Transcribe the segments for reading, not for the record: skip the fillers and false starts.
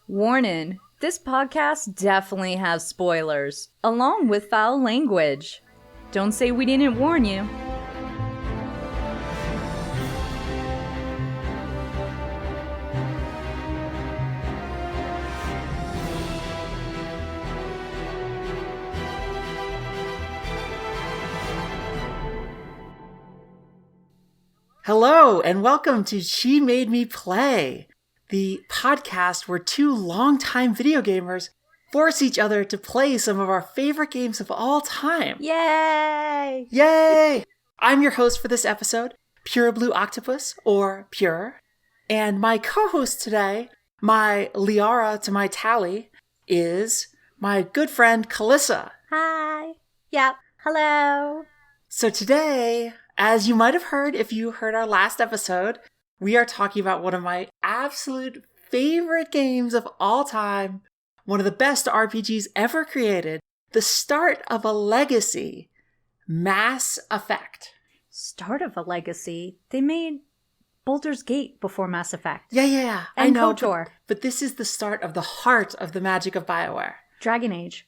Warning, this podcast definitely has spoilers, along with foul language. Don't say we didn't warn you. Hello, and welcome to She Made Me Play, the podcast where two longtime video gamers force each other to play some of our favorite games of all time. Yay! Yay! I'm your host for this episode, Pure Blue Octopus, or Pure, and my co-host today, my Liara to my Tally, is my good friend Kalisa. Hi. Yep. Hello. So today, as you might have heard if you heard our last episode, we are talking about one of my absolute favorite games of all time, one of the best RPGs ever created, the start of a legacy, Mass Effect. Start of a legacy? They made Baldur's Gate before Mass Effect. Yeah. And I know, KOTOR. but this is the start of the heart of the magic of Bioware. Dragon Age.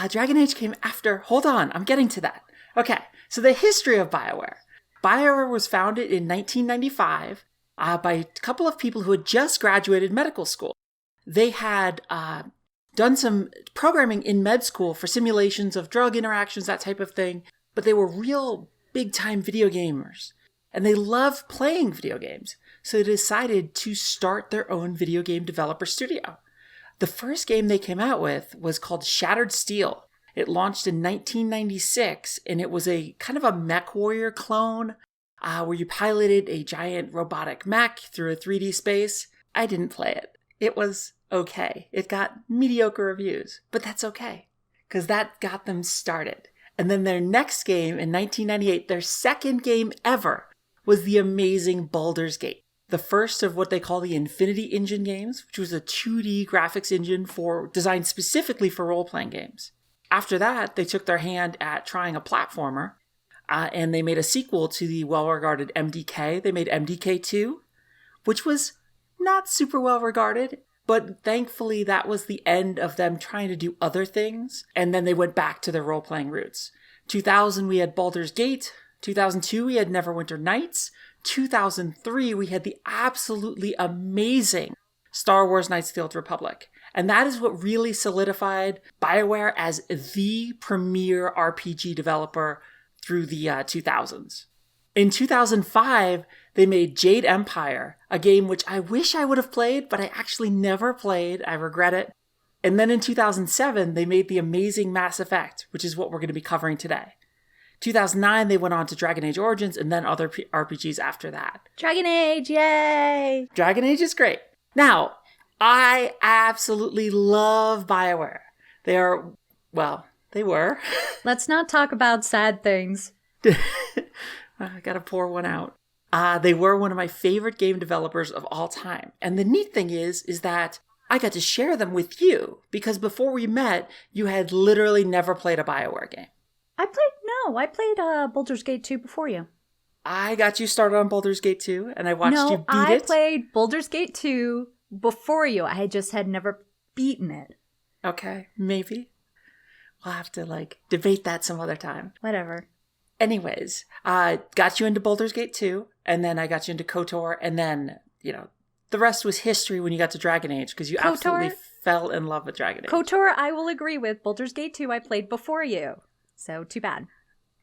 Dragon Age came after. Hold on, I'm getting to that. Okay, so the history of Bioware. Bioware was founded in 1995 by a couple of people who had just graduated medical school. They had done some programming in med school for simulations of drug interactions, that type of thing, but they were real big-time video gamers, and they loved playing video games, so they decided to start their own video game developer studio. The first game they came out with was called Shattered Steel. It launched in 1996, and it was a kind of a MechWarrior clone where you piloted a giant robotic mech through a 3D space. I didn't play it. It was okay. It got mediocre reviews, but that's okay, because that got them started. And then their next game in 1998, their second game ever, was the amazing Baldur's Gate, the first of what they call the Infinity Engine games, which was a 2D graphics engine designed specifically for role-playing games. After that, they took their hand at trying a platformer, and they made a sequel to the well-regarded MDK. They made MDK 2, which was not super well-regarded, but thankfully that was the end of them trying to do other things, and then they went back to their role-playing roots. 2000, we had Baldur's Gate. 2002, we had Neverwinter Nights. 2003, we had the absolutely amazing Star Wars Knights of the Old Republic. And that is what really solidified Bioware as the premier RPG developer through the 2000s. In 2005, they made Jade Empire, a game which I wish I would have played, but I actually never played. I regret it. And then in 2007, they made the amazing Mass Effect, which is what we're going to be covering today. 2009, they went on to Dragon Age Origins and then other RPGs after that. Dragon Age, yay! Dragon Age is great. Now, I absolutely love Bioware. They were. Let's not talk about sad things. I gotta pour one out. They were one of my favorite game developers of all time. And the neat thing is that I got to share them with you, because before we met, you had literally never played a Bioware game. I played Baldur's Gate 2 before you. I got you started on Baldur's Gate 2, and I watched you beat it. I played Baldur's Gate 2 before you. I just had never beaten it. Okay, maybe. We'll have to, debate that some other time. Whatever. Anyways, got you into Baldur's Gate 2, and then I got you into KOTOR, and then, the rest was history when you got to Dragon Age, because you absolutely fell in love with Dragon Age. KOTOR, I will agree with. Baldur's Gate 2, I played before you. So, too bad.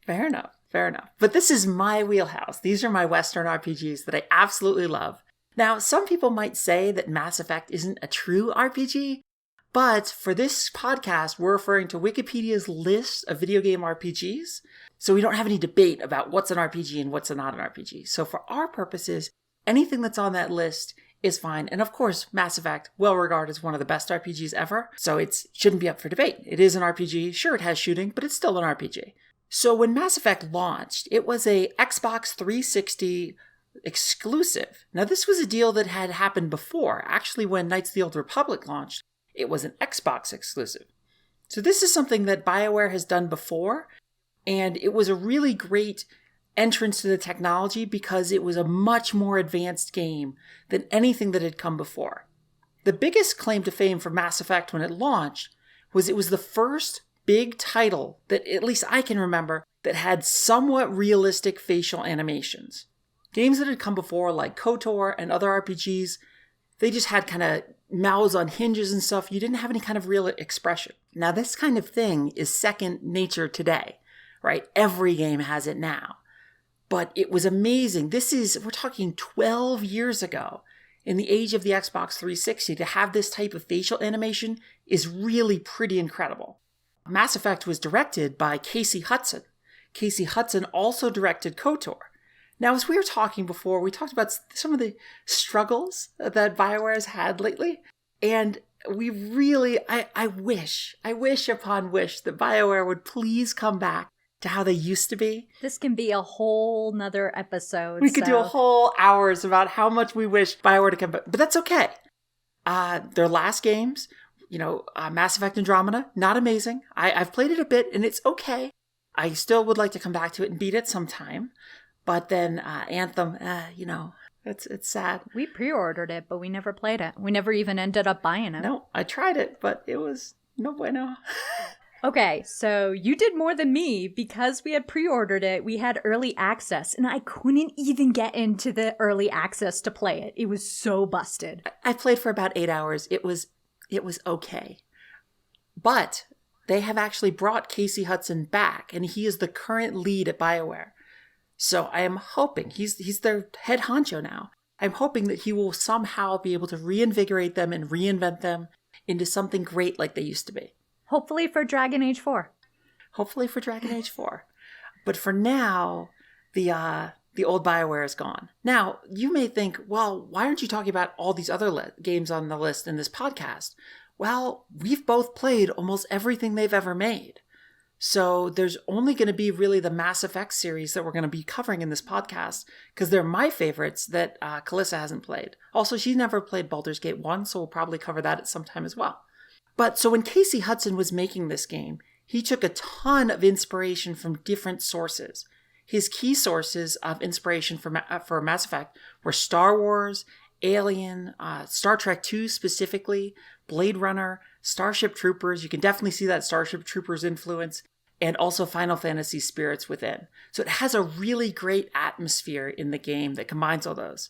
Fair enough. But this is my wheelhouse. These are my Western RPGs that I absolutely love. Now, some people might say that Mass Effect isn't a true RPG, but for this podcast, we're referring to Wikipedia's list of video game RPGs, so we don't have any debate about what's an RPG and what's not an RPG. So for our purposes, anything that's on that list is fine. And of course, Mass Effect, well regarded as one of the best RPGs ever, so it shouldn't be up for debate. It is an RPG. Sure, it has shooting, but it's still an RPG. So when Mass Effect launched, it was a Xbox 360 exclusive. Now, this was a deal that had happened before. Actually, when Knights of the Old Republic launched, it was an Xbox exclusive. So this is something that Bioware has done before, and it was a really great entrance to the technology because it was a much more advanced game than anything that had come before. The biggest claim to fame for Mass Effect when it launched was it was the first big title that, at least I can remember, that had somewhat realistic facial animations. Games that had come before, like KOTOR and other RPGs, they just had kind of mouths on hinges and stuff. You didn't have any kind of real expression. Now, this kind of thing is second nature today, right? Every game has it now. But it was amazing. We're talking 12 years ago. In the age of the Xbox 360, to have this type of facial animation is really pretty incredible. Mass Effect was directed by Casey Hudson. Casey Hudson also directed KOTOR. Now, as we were talking before, we talked about some of the struggles that Bioware has had lately. And we really, I wish upon wish that Bioware would please come back to how they used to be. This can be a whole nother episode. We could do a whole hours about how much we wish Bioware to come back. But that's okay. Their last games, Mass Effect Andromeda, not amazing. I've played it a bit and it's okay. I still would like to come back to it and beat it sometime. But then Anthem, it's sad. We pre-ordered it, but we never played it. We never even ended up buying it. No, I tried it, but it was no bueno. Okay, so you did more than me. Because we had pre-ordered it, we had early access, and I couldn't even get into the early access to play it. It was so busted. I played for about 8 hours. It was okay. But they have actually brought Casey Hudson back, and he is the current lead at BioWare. So I am hoping, he's their head honcho now. I'm hoping that he will somehow be able to reinvigorate them and reinvent them into something great like they used to be. Hopefully for Dragon Age 4. Hopefully for Dragon Age 4. But for now, the old BioWare is gone. Now, you may think, well, why aren't you talking about all these other games on the list in this podcast? Well, we've both played almost everything they've ever made. So there's only going to be really the Mass Effect series that we're going to be covering in this podcast because they're my favorites that Kalisa hasn't played. Also, she's never played Baldur's Gate 1, so we'll probably cover that at some time as well. But so when Casey Hudson was making this game, he took a ton of inspiration from different sources. His key sources of inspiration for Mass Effect were Star Wars, Alien, Star Trek II specifically, Blade Runner, Starship Troopers. You can definitely see that Starship Troopers influence, and also Final Fantasy Spirits Within. So it has a really great atmosphere in the game that combines all those.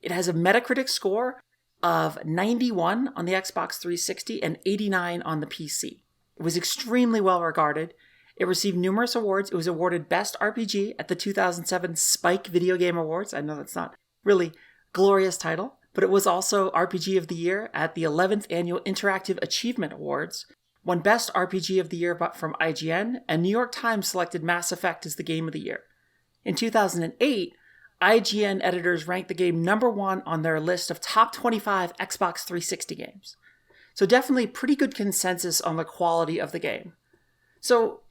It has a Metacritic score of 91 on the Xbox 360 and 89 on the PC. It was extremely well regarded. It received numerous awards. It was awarded Best RPG at the 2007 Spike Video Game Awards. I know that's not really glorious title, but it was also RPG of the Year at the 11th Annual Interactive Achievement Awards, won Best RPG of the Year from IGN, and New York Times selected Mass Effect as the Game of the Year. In 2008, IGN editors ranked the game number 1 on their list of top 25 Xbox 360 games. So definitely pretty good consensus on the quality of the game. So,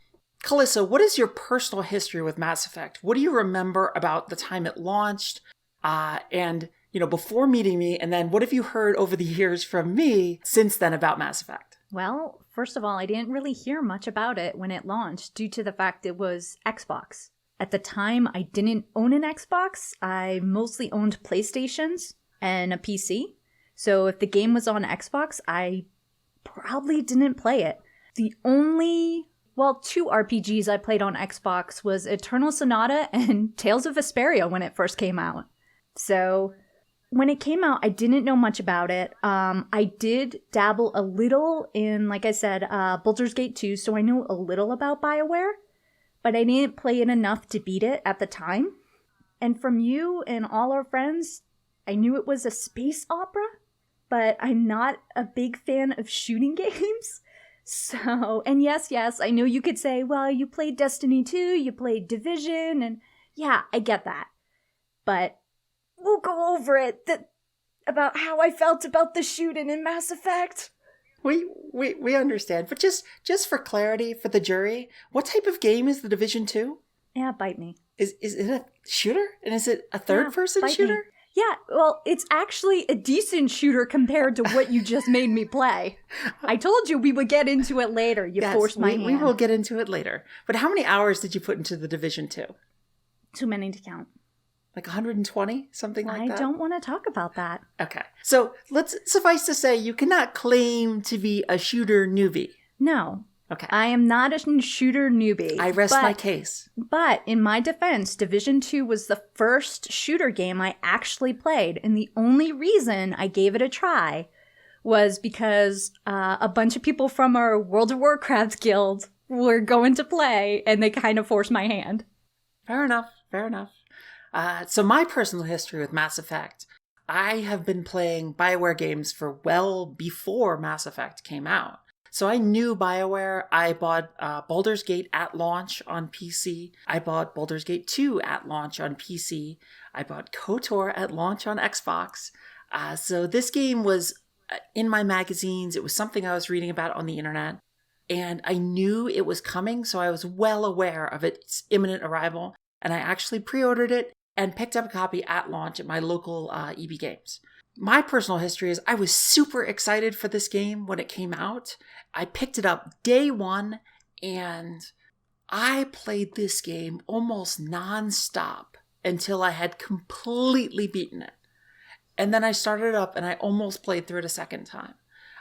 Kalisa, what is your personal history with Mass Effect? What do you remember about the time it launched? And before meeting me, and then what have you heard over the years from me since then about Mass Effect? Well, first of all, I didn't really hear much about it when it launched due to the fact it was Xbox. At the time, I didn't own an Xbox. I mostly owned PlayStations and a PC. So if the game was on Xbox, I probably didn't play it. The only, 2 RPGs I played on Xbox was Eternal Sonata and Tales of Vesperia when it first came out. So when it came out, I didn't know much about it. I did dabble a little in, like I said, Baldur's Gate 2, so I know a little about BioWare, but I didn't play it enough to beat it at the time. And from you and all our friends, I knew it was a space opera, but I'm not a big fan of shooting games. So, and yes, I know you could say, well, you played Destiny 2, you played Division, and yeah, I get that. But we'll go over it, about how I felt about the shooting in Mass Effect. We understand, but just for clarity for the jury, what type of game is the Division 2? Yeah, bite me. Is it a shooter? And is it a third-person shooter? Me. Yeah, well, it's actually a decent shooter compared to what you just made me play. I told you we would get into it later. You forced my hand. We will get into it later. But how many hours did you put into the Division 2? Too many to count. Like 120, something like that? I don't want to talk about that. Okay. So let's suffice to say you cannot claim to be a shooter newbie. No. Okay. I am not a shooter newbie. I rest my case. But in my defense, Division 2 was the first shooter game I actually played. And the only reason I gave it a try was because a bunch of people from our World of Warcraft guild were going to play, and they kind of forced my hand. Fair enough. So my personal history with Mass Effect, I have been playing Bioware games for well before Mass Effect came out. So I knew Bioware. I bought Baldur's Gate at launch on PC. I bought Baldur's Gate 2 at launch on PC. I bought KOTOR at launch on Xbox. So this game was in my magazines. It was something I was reading about on the internet. And I knew it was coming, so I was well aware of its imminent arrival. And I actually pre-ordered it and picked up a copy at launch at my local EB Games. My personal history is I was super excited for this game when it came out. I picked it up day one, and I played this game almost nonstop until I had completely beaten it. And then I started it up, and I almost played through it a second time.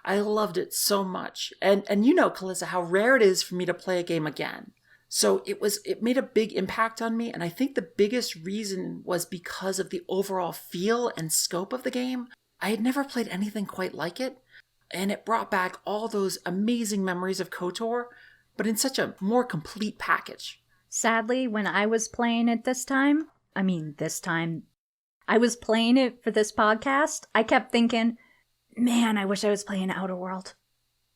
I loved it so much. And you know, Kalisa, how rare it is for me to play a game again. So it made a big impact on me, and I think the biggest reason was because of the overall feel and scope of the game. I had never played anything quite like it, and it brought back all those amazing memories of KOTOR, but in such a more complete package. Sadly, when I was playing it I was playing it for this podcast, I kept thinking, man, I wish I was playing Outer World.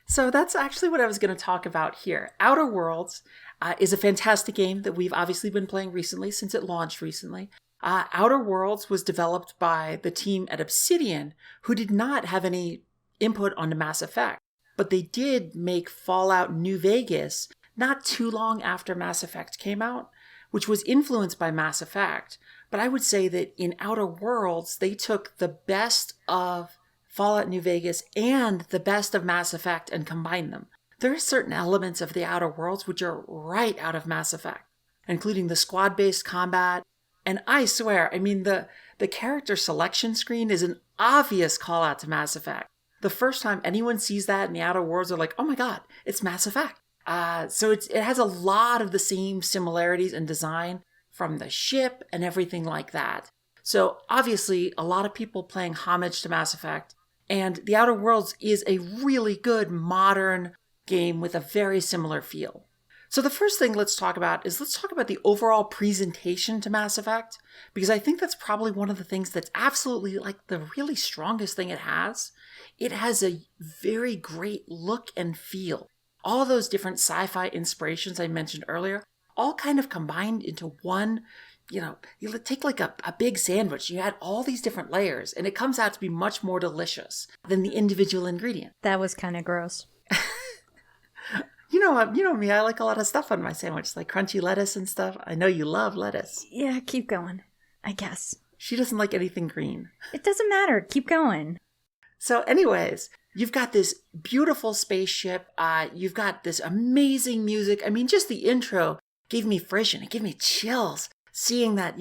So that's actually what I was going to talk about here. Outer Worlds is a fantastic game that we've obviously been playing recently since it launched recently. Outer Worlds was developed by the team at Obsidian, who did not have any input onto Mass Effect, but they did make Fallout New Vegas not too long after Mass Effect came out, which was influenced by Mass Effect. But I would say that in Outer Worlds, they took the best of Fallout New Vegas and the best of Mass Effect and combined them. There are certain elements of the Outer Worlds which are right out of Mass Effect, including the squad-based combat. And I swear, I mean, the character selection screen is an obvious call out to Mass Effect. The first time anyone sees that in the Outer Worlds, they're like, oh my god, it's Mass Effect. So it has a lot of the same similarities in design from the ship and everything like that. So obviously, a lot of people paying homage to Mass Effect. And The Outer Worlds is a really good modern game with a very similar feel. So the first thing let's talk about the overall presentation to Mass Effect, because I think that's probably one of the things that's absolutely like the really strongest thing it has. It has a very great look and feel. All those different sci-fi inspirations I mentioned earlier, all kind of combined into one. You know, you take like a big sandwich, you add all these different layers, and it comes out to be much more delicious than the individual ingredient. That was kind of gross. You know me, I like a lot of stuff on my sandwich, like crunchy lettuce and stuff. I know you love lettuce. Yeah, keep going, I guess. She doesn't like anything green. It doesn't matter, keep going. So anyways, you've got this beautiful spaceship. You've got this amazing music. I mean, just the intro gave me friction. It gave me chills. Seeing that,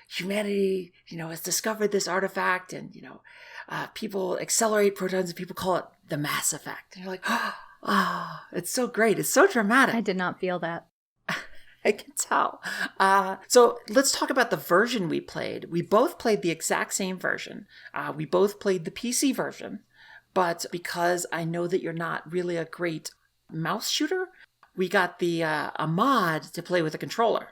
humanity, has discovered this artifact and, people accelerate protons and people call it the Mass Effect. And you're like, oh, it's so great. It's so dramatic. I did not feel that. I can tell. So let's talk about the version we played. We both played the exact same version. We both played the PC version. But because I know that you're not really a great mouse shooter, we got a mod to play with a controller.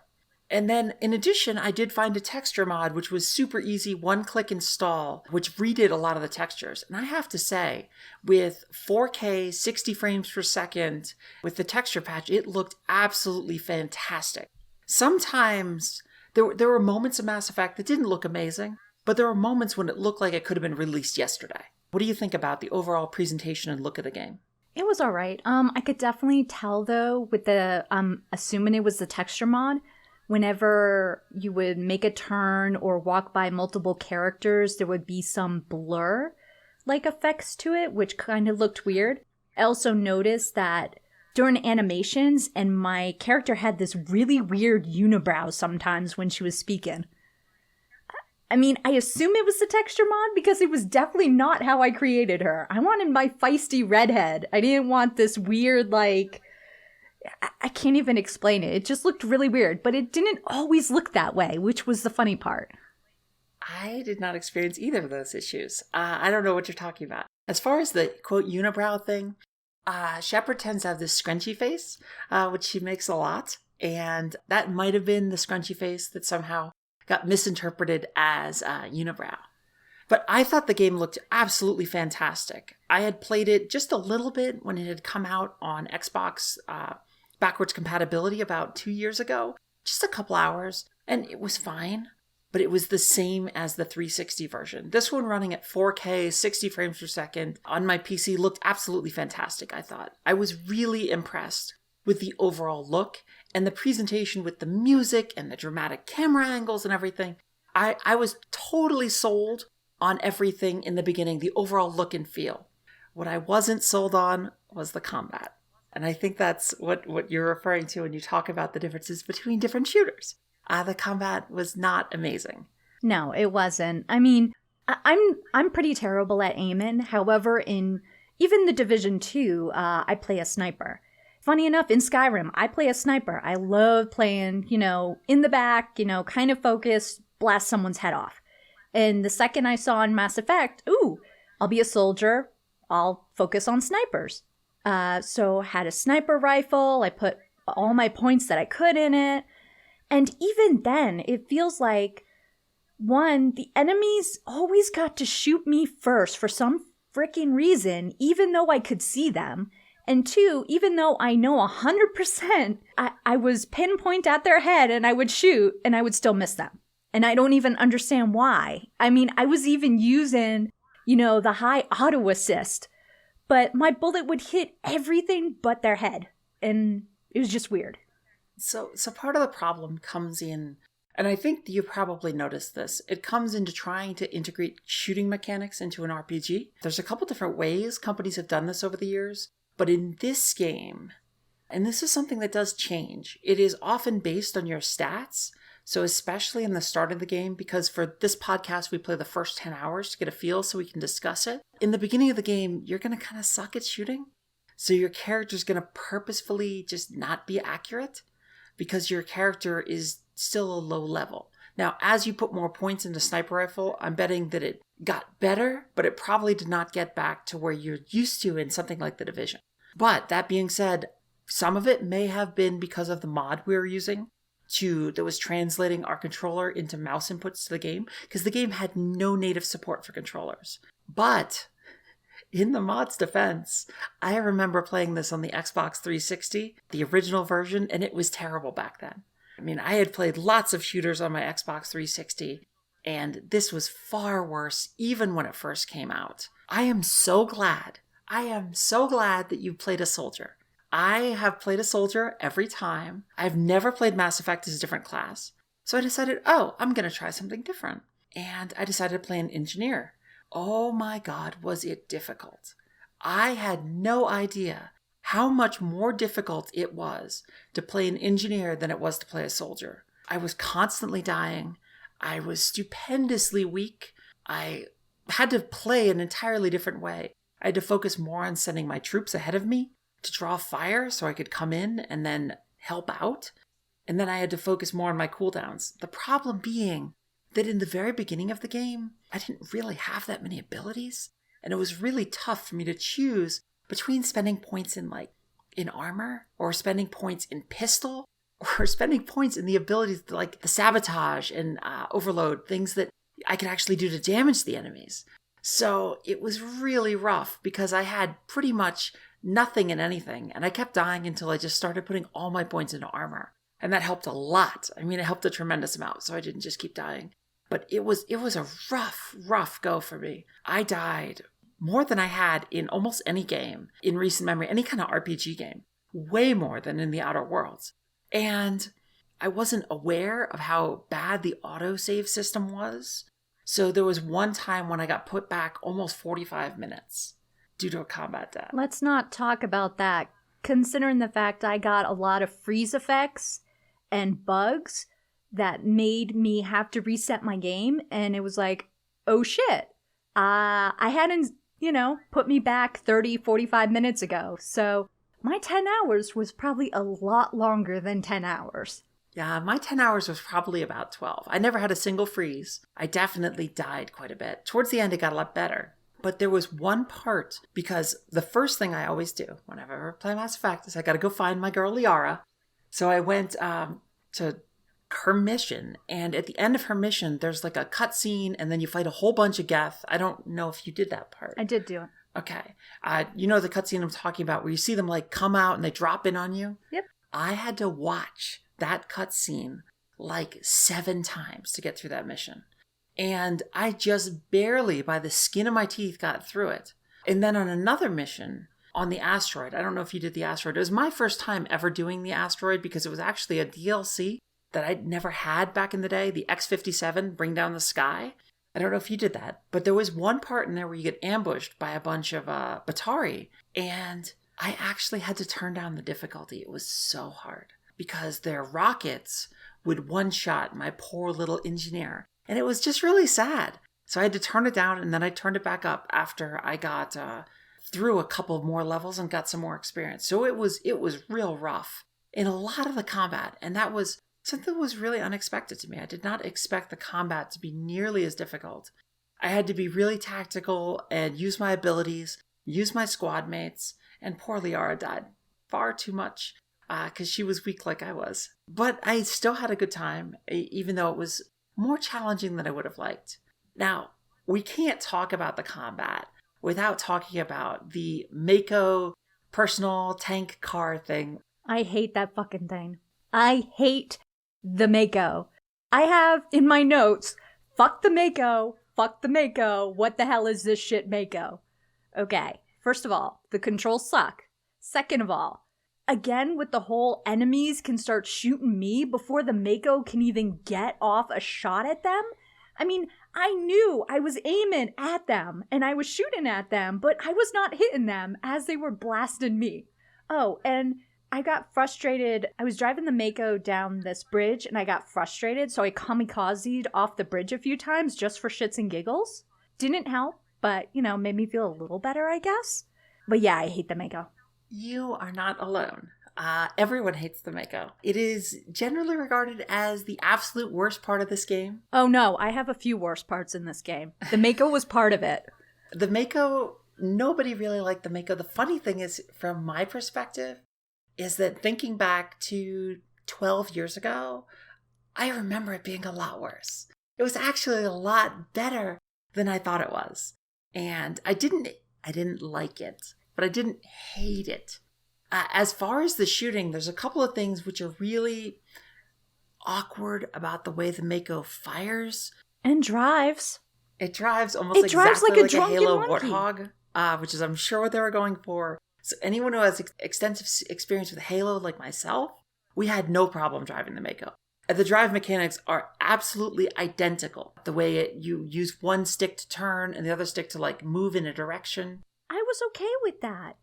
And then, in addition, I did find a texture mod, which was super easy, one-click install, which redid a lot of the textures. And I have to say, with 4K, 60 frames per second, with the texture patch, it looked absolutely fantastic. Sometimes, there were moments of Mass Effect that didn't look amazing, but there were moments when it looked like it could have been released yesterday. What do you think about the overall presentation and look of the game? It was all right. I could definitely tell, though, with the, assuming it was the texture mod, whenever you would make a turn or walk by multiple characters, there would be some blur-like effects to it, which kind of looked weird. I also noticed that during animations, and my character had this really weird unibrow sometimes when she was speaking. I mean, I assume it was the texture mod because it was definitely not how I created her. I wanted my feisty redhead. I didn't want this weird, like, I can't even explain it. It just looked really weird, but it didn't always look that way, which was the funny part. I did not experience either of those issues. I don't know what you're talking about. As far as the quote unibrow thing, Shepard tends to have this scrunchy face, which she makes a lot. And that might have been the scrunchy face that somehow got misinterpreted as unibrow. But I thought the game looked absolutely fantastic. I had played it just a little bit when it had come out on Xbox backwards compatibility about 2 years ago. Just a couple hours, and it was fine. But it was the same as the 360 version. This one running at 4K, 60 frames per second on my PC looked absolutely fantastic, I thought. I was really impressed with the overall look and the presentation with the music and the dramatic camera angles and everything. I was totally sold on everything in the beginning, the overall look and feel. What I wasn't sold on was the combat. And I think that's what you're referring to when you talk about the differences between different shooters. The combat was not amazing. No, it wasn't. I mean, I'm pretty terrible at aiming. However, in even the Division 2, I play a sniper. Funny enough, in Skyrim, I play a sniper. I love playing, in the back, kind of focused, blast someone's head off. And the second I saw in Mass Effect, I'll be a soldier. I'll focus on snipers. So had a sniper rifle. I put all my points that I could in it. And even then, it feels like, one, the enemies always got to shoot me first for some freaking reason, even though I could see them. And two, even though I know 100%, I was pinpoint at their head and I would shoot and I would still miss them. And I don't even understand why. I mean, I was even using, the high auto assist, but my bullet would hit everything but their head. And it was just weird. So part of the problem comes in, and I think you probably noticed this, it comes into trying to integrate shooting mechanics into an RPG. There's a couple different ways companies have done this over the years, but in this game, and this is something that does change, it is often based on your stats. So especially in the start of the game, because for this podcast, we play the first 10 hours to get a feel so we can discuss it. In the beginning of the game, you're going to kind of suck at shooting. So your character's going to purposefully just not be accurate, because your character is still a low level. Now, as you put more points into Sniper Rifle, I'm betting that it got better, but it probably did not get back to where you're used to in something like The Division. But that being said, some of it may have been because of the mod we were using that was translating our controller into mouse inputs to the game, because the game had no native support for controllers. But in the mod's defense, I remember playing this on the Xbox 360, the original version, and it was terrible back then. I mean, I had played lots of shooters on my Xbox 360, and this was far worse even when it first came out. I am so glad that you played a soldier. I have played a soldier every time. I've never played Mass Effect as a different class. So I decided, I'm going to try something different. And I decided to play an engineer. Oh my God, was it difficult. I had no idea how much more difficult it was to play an engineer than it was to play a soldier. I was constantly dying. I was stupendously weak. I had to play an entirely different way. I had to focus more on sending my troops ahead of me to draw fire so I could come in and then help out. And then I had to focus more on my cooldowns. The problem being that in the very beginning of the game, I didn't really have that many abilities. And it was really tough for me to choose between spending points in armor, or spending points in pistol, or spending points in the abilities like the sabotage and overload, things that I could actually do to damage the enemies. So it was really rough because I had pretty much nothing in anything, and I kept dying until I just started putting all my points into armor. And that helped a lot. I mean, it helped a tremendous amount, so I didn't just keep dying. But it was a rough go for me. I died more than I had in almost any game in recent memory, any kind of RPG game. Way more than in the Outer Worlds. And I wasn't aware of how bad the autosave system was. So there was one time when I got put back almost 45 minutes due to a combat death. Let's not talk about that, considering the fact I got a lot of freeze effects and bugs that made me have to reset my game. And it was like, oh shit, I hadn't, put me back 30, 45 minutes ago. So my 10 hours was probably a lot longer than 10 hours. Yeah, my 10 hours was probably about 12. I never had a single freeze. I definitely died quite a bit. Towards the end, it got a lot better. But there was one part, because the first thing I always do whenever I play Mass Effect is I got to go find my girl Liara. So I went to her mission, and at the end of her mission, there's like a cutscene, and then you fight a whole bunch of Geth. I don't know if you did that part. I did do it. Okay. You know the cutscene I'm talking about where you see them like come out and they drop in on you? Yep. I had to watch that cutscene like 7 times to get through that mission. And I just barely, by the skin of my teeth, got through it. And then on another mission on the asteroid, I don't know if you did the asteroid. It was my first time ever doing the asteroid because it was actually a DLC that I'd never had back in the day, the X-57, Bring Down the Sky. I don't know if you did that, but there was one part in there where you get ambushed by a bunch of Batari, and I actually had to turn down the difficulty. It was so hard because their rockets would one-shot my poor little engineer, and it was just really sad. So I had to turn it down, and then I turned it back up after I got through a couple more levels and got some more experience. So it was real rough in a lot of the combat, and that was something that was really unexpected to me. I did not expect the combat to be nearly as difficult. I had to be really tactical and use my abilities, use my squad mates, and poor Liara died far too much because she was weak like I was. But I still had a good time, even though it was more challenging than I would have liked. Now, we can't talk about the combat without talking about the Mako personal tank car thing. I hate that fucking thing. I hate the Mako. I have in my notes, fuck the Mako, what the hell is this shit Mako? Okay, first of all, the controls suck. Second of all, again with the whole enemies can start shooting me before the Mako can even get off a shot at them. I mean, I knew I was aiming at them and I was shooting at them, but I was not hitting them as they were blasting me. Oh, and I got frustrated. I was driving the Mako down this bridge and I got frustrated, so I kamikazed off the bridge a few times just for shits and giggles. Didn't help, but, made me feel a little better, I guess. But yeah, I hate the Mako. You are not alone. Everyone hates the Mako. It is generally regarded as the absolute worst part of this game. Oh no, I have a few worse parts in this game. The Mako was part of it. The Mako, nobody really liked the Mako. The funny thing is, from my perspective, is that thinking back to 12 years ago, I remember it being a lot worse. It was actually a lot better than I thought it was. And I didn't like it, but I didn't hate it. As far as the shooting, there's a couple of things which are really awkward about the way the Mako fires. And drives. It drives almost exactly like a Halo monkey. Warthog, which is I'm sure what they were going for. So anyone who has extensive experience with Halo like myself, we had no problem driving the Mako. The drive mechanics are absolutely identical. The way you use one stick to turn and the other stick to move in a direction. I was okay with that.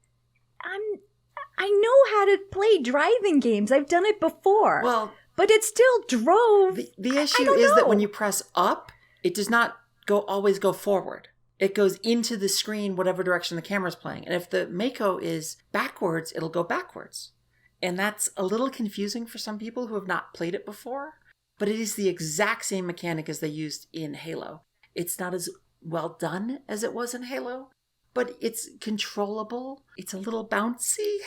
I know how to play driving games. I've done it before. Well, but it still drove. The issue is that when you press up, it does not always go forward. It goes into the screen, whatever direction the camera's playing. And if the Mako is backwards, it'll go backwards. And that's a little confusing for some people who have not played it before. But it is the exact same mechanic as they used in Halo. It's not as well done as it was in Halo, but it's controllable. It's a little bouncy.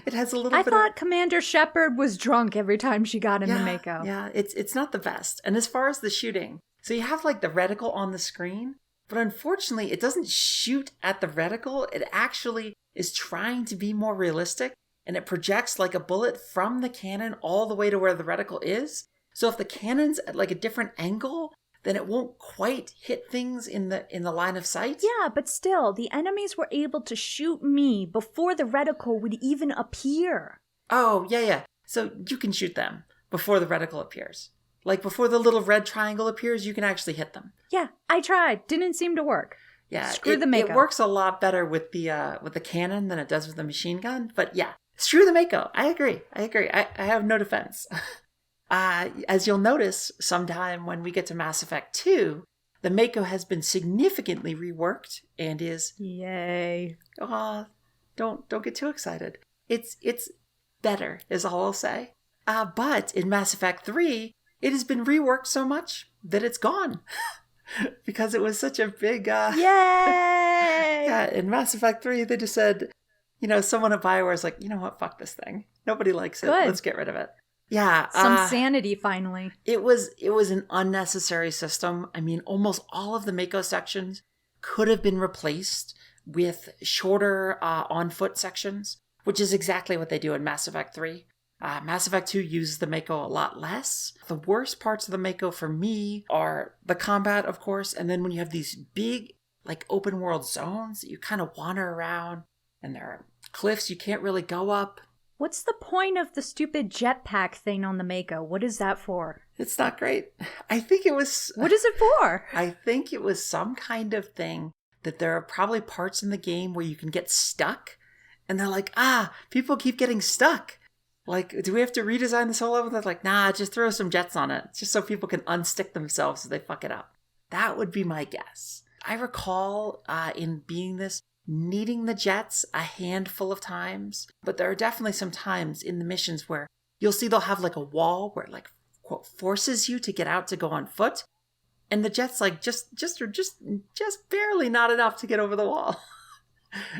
It has a little I thought Commander Shepard was drunk every time she got in the Mako. Yeah, it's not the best. And as far as the shooting, so you have the reticle on the screen, but unfortunately it doesn't shoot at the reticle. It actually is trying to be more realistic, and it projects like a bullet from the cannon all the way to where the reticle is. So if the cannon's at a different angle, then it won't quite hit things in the line of sight. Yeah, but still, the enemies were able to shoot me before the reticle would even appear. Oh, yeah. So you can shoot them before the reticle appears. Before the little red triangle appears, you can actually hit them. Yeah, I tried. Didn't seem to work. Yeah, Screw the Mako. It works a lot better with the cannon than it does with the machine gun. But yeah, screw the Mako. I agree. I have no defense. As you'll notice sometime when we get to Mass Effect 2, the Mako has been significantly reworked and is... Yay. Don't get too excited. It's better, is all I'll say. But in Mass Effect 3, it has been reworked so much that it's gone. Because it was such a big... Yay! Yeah, in Mass Effect 3, they just said, someone at Bioware is like, you know what, fuck this thing. Nobody likes it. Good. Let's get rid of it. Yeah. Some sanity, finally. It was an unnecessary system. I mean, almost all of the Mako sections could have been replaced with shorter on-foot sections, which is exactly what they do in Mass Effect 3. Mass Effect 2 uses the Mako a lot less. The worst parts of the Mako for me are the combat, of course, and then when you have these big, open world zones that you kind of wander around, and there are cliffs you can't really go up. What's the point of the stupid jetpack thing on the Mako? What is that for? It's not great. I think it was... What is it for? I think it was some kind of thing that there are probably parts in the game where you can get stuck, and they're like, people keep getting stuck. Do we have to redesign this whole level? They're like, nah, just throw some jets on it, just so people can unstick themselves if they fuck it up. That would be my guess. I recall in being this, needing the jets a handful of times, but there are definitely some times in the missions where you'll see they'll have a wall where it quote forces you to get out to go on foot, and the jets just barely not enough to get over the wall.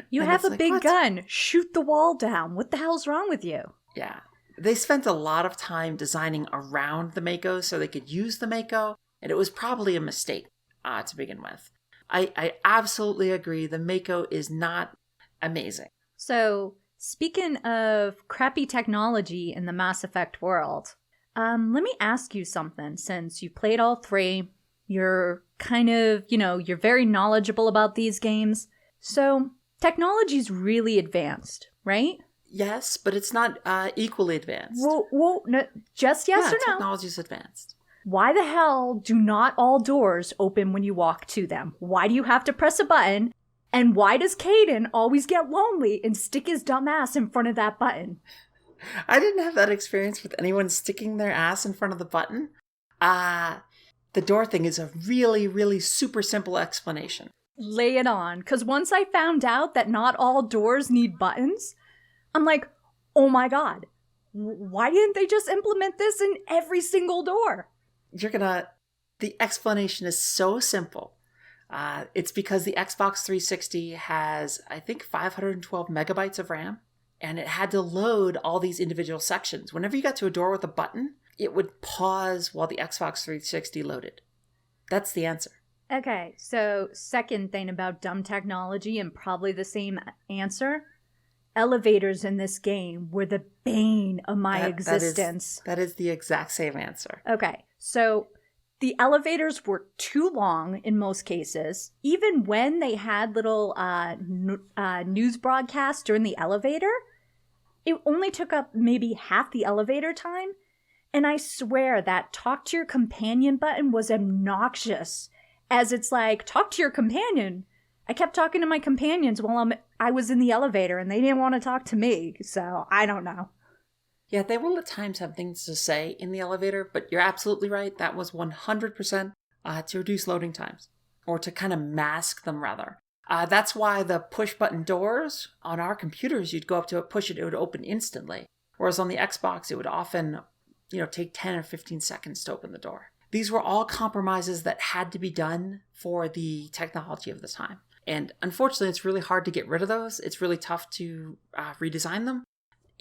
You have a big gun. Shoot the wall down. What the hell's wrong with you? Yeah. They spent a lot of time designing around the Mako so they could use the Mako, and it was probably a mistake to begin with. I absolutely agree. The Mako is not amazing. So, speaking of crappy technology in the Mass Effect world, let me ask you something. Since you played all three, you're kind of, you're very knowledgeable about these games. So, technology's really advanced, right? Yes, but it's not equally advanced. Well, no, just yes or no? Technology's advanced. Why the hell do not all doors open when you walk to them? Why do you have to press a button? And why does Caden always get lonely and stick his dumb ass in front of that button? I didn't have that experience with anyone sticking their ass in front of the button. The door thing is a really, really super simple explanation. Lay it on. Because once I found out that not all doors need buttons, I'm like, oh my god, why didn't they just implement this in every single door? The explanation is so simple. It's because the Xbox 360 has, I think, 512 megabytes of RAM, and it had to load all these individual sections. Whenever you got to a door with a button, it would pause while the Xbox 360 loaded. That's the answer. Okay, so second thing about dumb technology, and probably the same answer. Elevators in this game were the bane of my existence. That is the exact same answer. Okay, so the elevators were too long in most cases. Even when they had little news broadcasts during the elevator, it only took up maybe half the elevator time. And I swear that talk to your companion button was obnoxious, as it's like, talk to your companion. I kept talking to my companions while I was in the elevator, and they didn't want to talk to me, so I don't know. Yeah, they will at times have things to say in the elevator, but you're absolutely right. That was 100% to reduce loading times, or to kind of mask them, rather. That's why the push-button doors on our computers, you'd go up to it, push it, it would open instantly. Whereas on the Xbox, it would often, take 10 or 15 seconds to open the door. These were all compromises that had to be done for the technology of the time. And unfortunately, it's really hard to get rid of those. It's really tough to redesign them.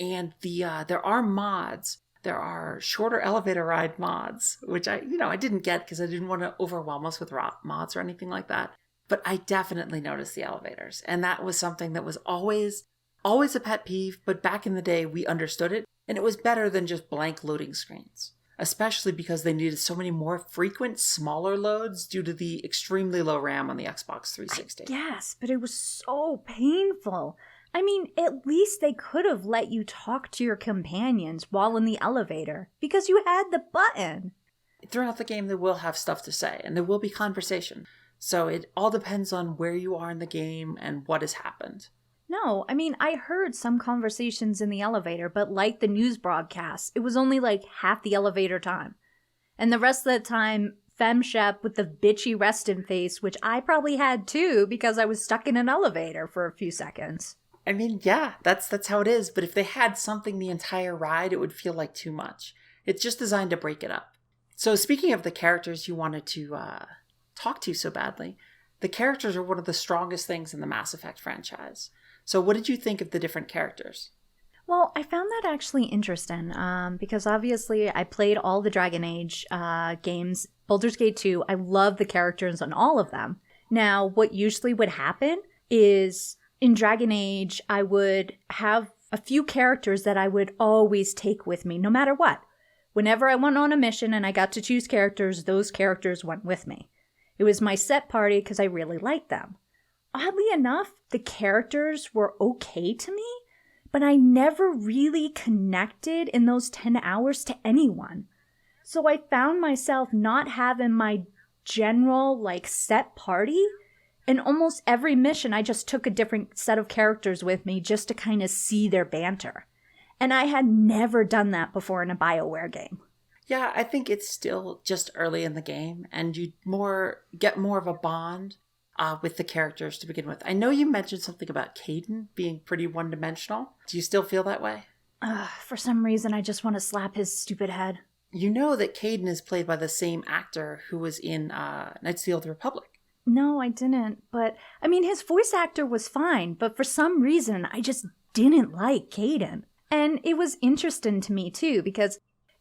And there are mods. There are shorter elevator ride mods, which I didn't get because I didn't want to overwhelm us with mods or anything like that. But I definitely noticed the elevators. And that was something that was always a pet peeve. But back in the day, we understood it. And it was better than just blank loading screens. Especially because they needed so many more frequent, smaller loads due to the extremely low RAM on the Xbox 360. Yes, but it was so painful. I mean, at least they could have let you talk to your companions while in the elevator, because you had the button. Throughout the game, they will have stuff to say, and there will be conversation. So it all depends on where you are in the game and what has happened. No, I mean, I heard some conversations in the elevator, but like the news broadcasts, it was only like half the elevator time. And the rest of the time, Fem Shep with the bitchy resting face, which I probably had too because I was stuck in an elevator for a few seconds. I mean, yeah, that's how it is. But if they had something the entire ride, it would feel like too much. It's just designed to break it up. So speaking of the characters you wanted to talk to so badly, the characters are one of the strongest things in the Mass Effect franchise. So what did you think of the different characters? Well, I found that actually interesting because obviously I played all the Dragon Age games, Baldur's Gate 2. I love the characters on all of them. Now, what usually would happen is in Dragon Age, I would have a few characters that I would always take with me, no matter what. Whenever I went on a mission and I got to choose characters, those characters went with me. It was my set party because I really liked them. Oddly enough, the characters were okay to me, but I never really connected in those 10 hours to anyone. So I found myself not having my general, set party. In almost every mission, I just took a different set of characters with me just to kind of see their banter. And I had never done that before in a Bioware game. Yeah, I think it's still just early in the game, and you get more of a bond with the characters to begin with. I know you mentioned something about Caden being pretty one-dimensional. Do you still feel that way? For some reason, I just want to slap his stupid head. You know that Caden is played by the same actor who was in Knights of the Old Republic. No, I didn't. But, I mean, his voice actor was fine, but for some reason, I just didn't like Caden. And it was interesting to me, too, because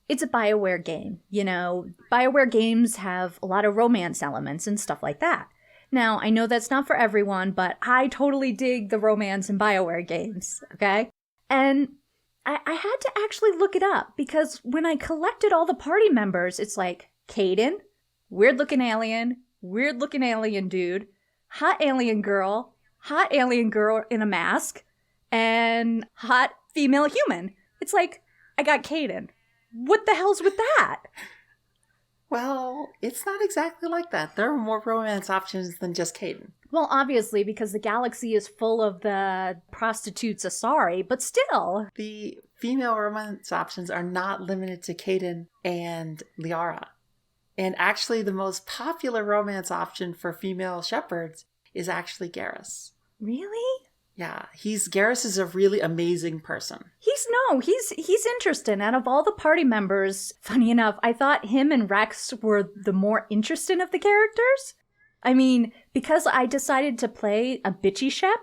it's a Bioware game. You know, Bioware games have a lot of romance elements and stuff like that. Now, I know that's not for everyone, but I totally dig the romance in Bioware games, okay? And I had to actually look it up, because when I collected all the party members, it's like, Caden, weird-looking alien dude, hot alien girl in a mask, and hot female human. It's like, I got Caden. What the hell's with that? Well, it's not exactly like that. There are more romance options than just Caden. Well, obviously, because the galaxy is full of the prostitutes Asari, but still. The female romance options are not limited to Caden and Liara. And actually, the most popular romance option for female shepherds is actually Garrus. Really? Yeah, Garrus is a really amazing person. He's interesting. Out of all the party members, funny enough, I thought him and Rex were the more interesting of the characters. I mean, because I decided to play a bitchy Shep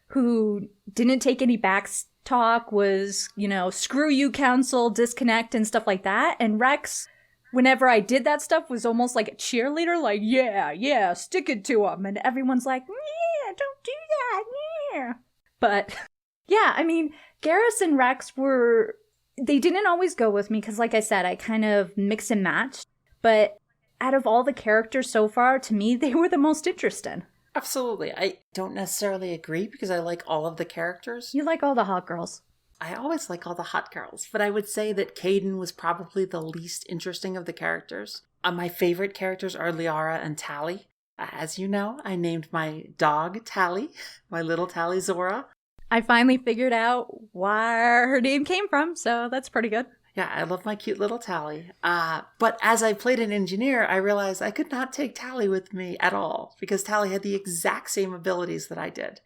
who didn't take any back talk, was, screw you, council, disconnect, and stuff like that. And Rex, whenever I did that stuff, was almost like a cheerleader, like, yeah, stick it to him. And everyone's like, yeah, don't do that, yeah. But, yeah, I mean, Garrus and Rex they didn't always go with me, because like I said, I kind of mix and match. But out of all the characters so far, to me, they were the most interesting. Absolutely. I don't necessarily agree, because I like all of the characters. You like all the hot girls. I always like all the hot girls, but I would say that Caden was probably the least interesting of the characters. My favorite characters are Liara and Tali. As you know, I named my dog Tali, my little Tali Zora. I finally figured out where her name came from, so that's pretty good. Yeah, I love my cute little Tali. But as I played an engineer, I realized I could not take Tali with me at all, because Tali had the exact same abilities that I did.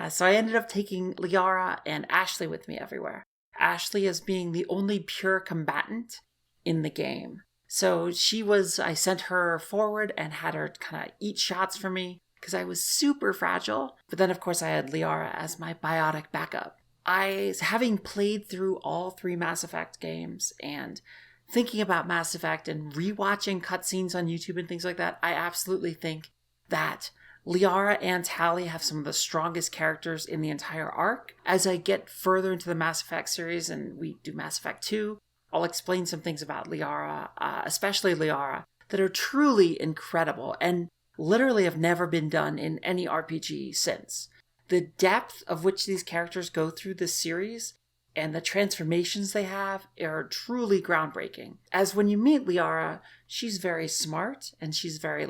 So I ended up taking Liara and Ashley with me everywhere. Ashley as being the only pure combatant in the game. So I sent her forward and had her kind of eat shots for me, because I was super fragile. But then, of course, I had Liara as my biotic backup. Having played through all 3 Mass Effect games and thinking about Mass Effect and rewatching cutscenes on YouTube and things like that, I absolutely think that Liara and Tali have some of the strongest characters in the entire arc. As I get further into the Mass Effect series and we do Mass Effect 2, I'll explain some things about Liara, especially Liara, that are truly incredible and literally have never been done in any RPG since. The depth of which these characters go through this series and the transformations they have are truly groundbreaking. As when you meet Liara, she's very smart and she's very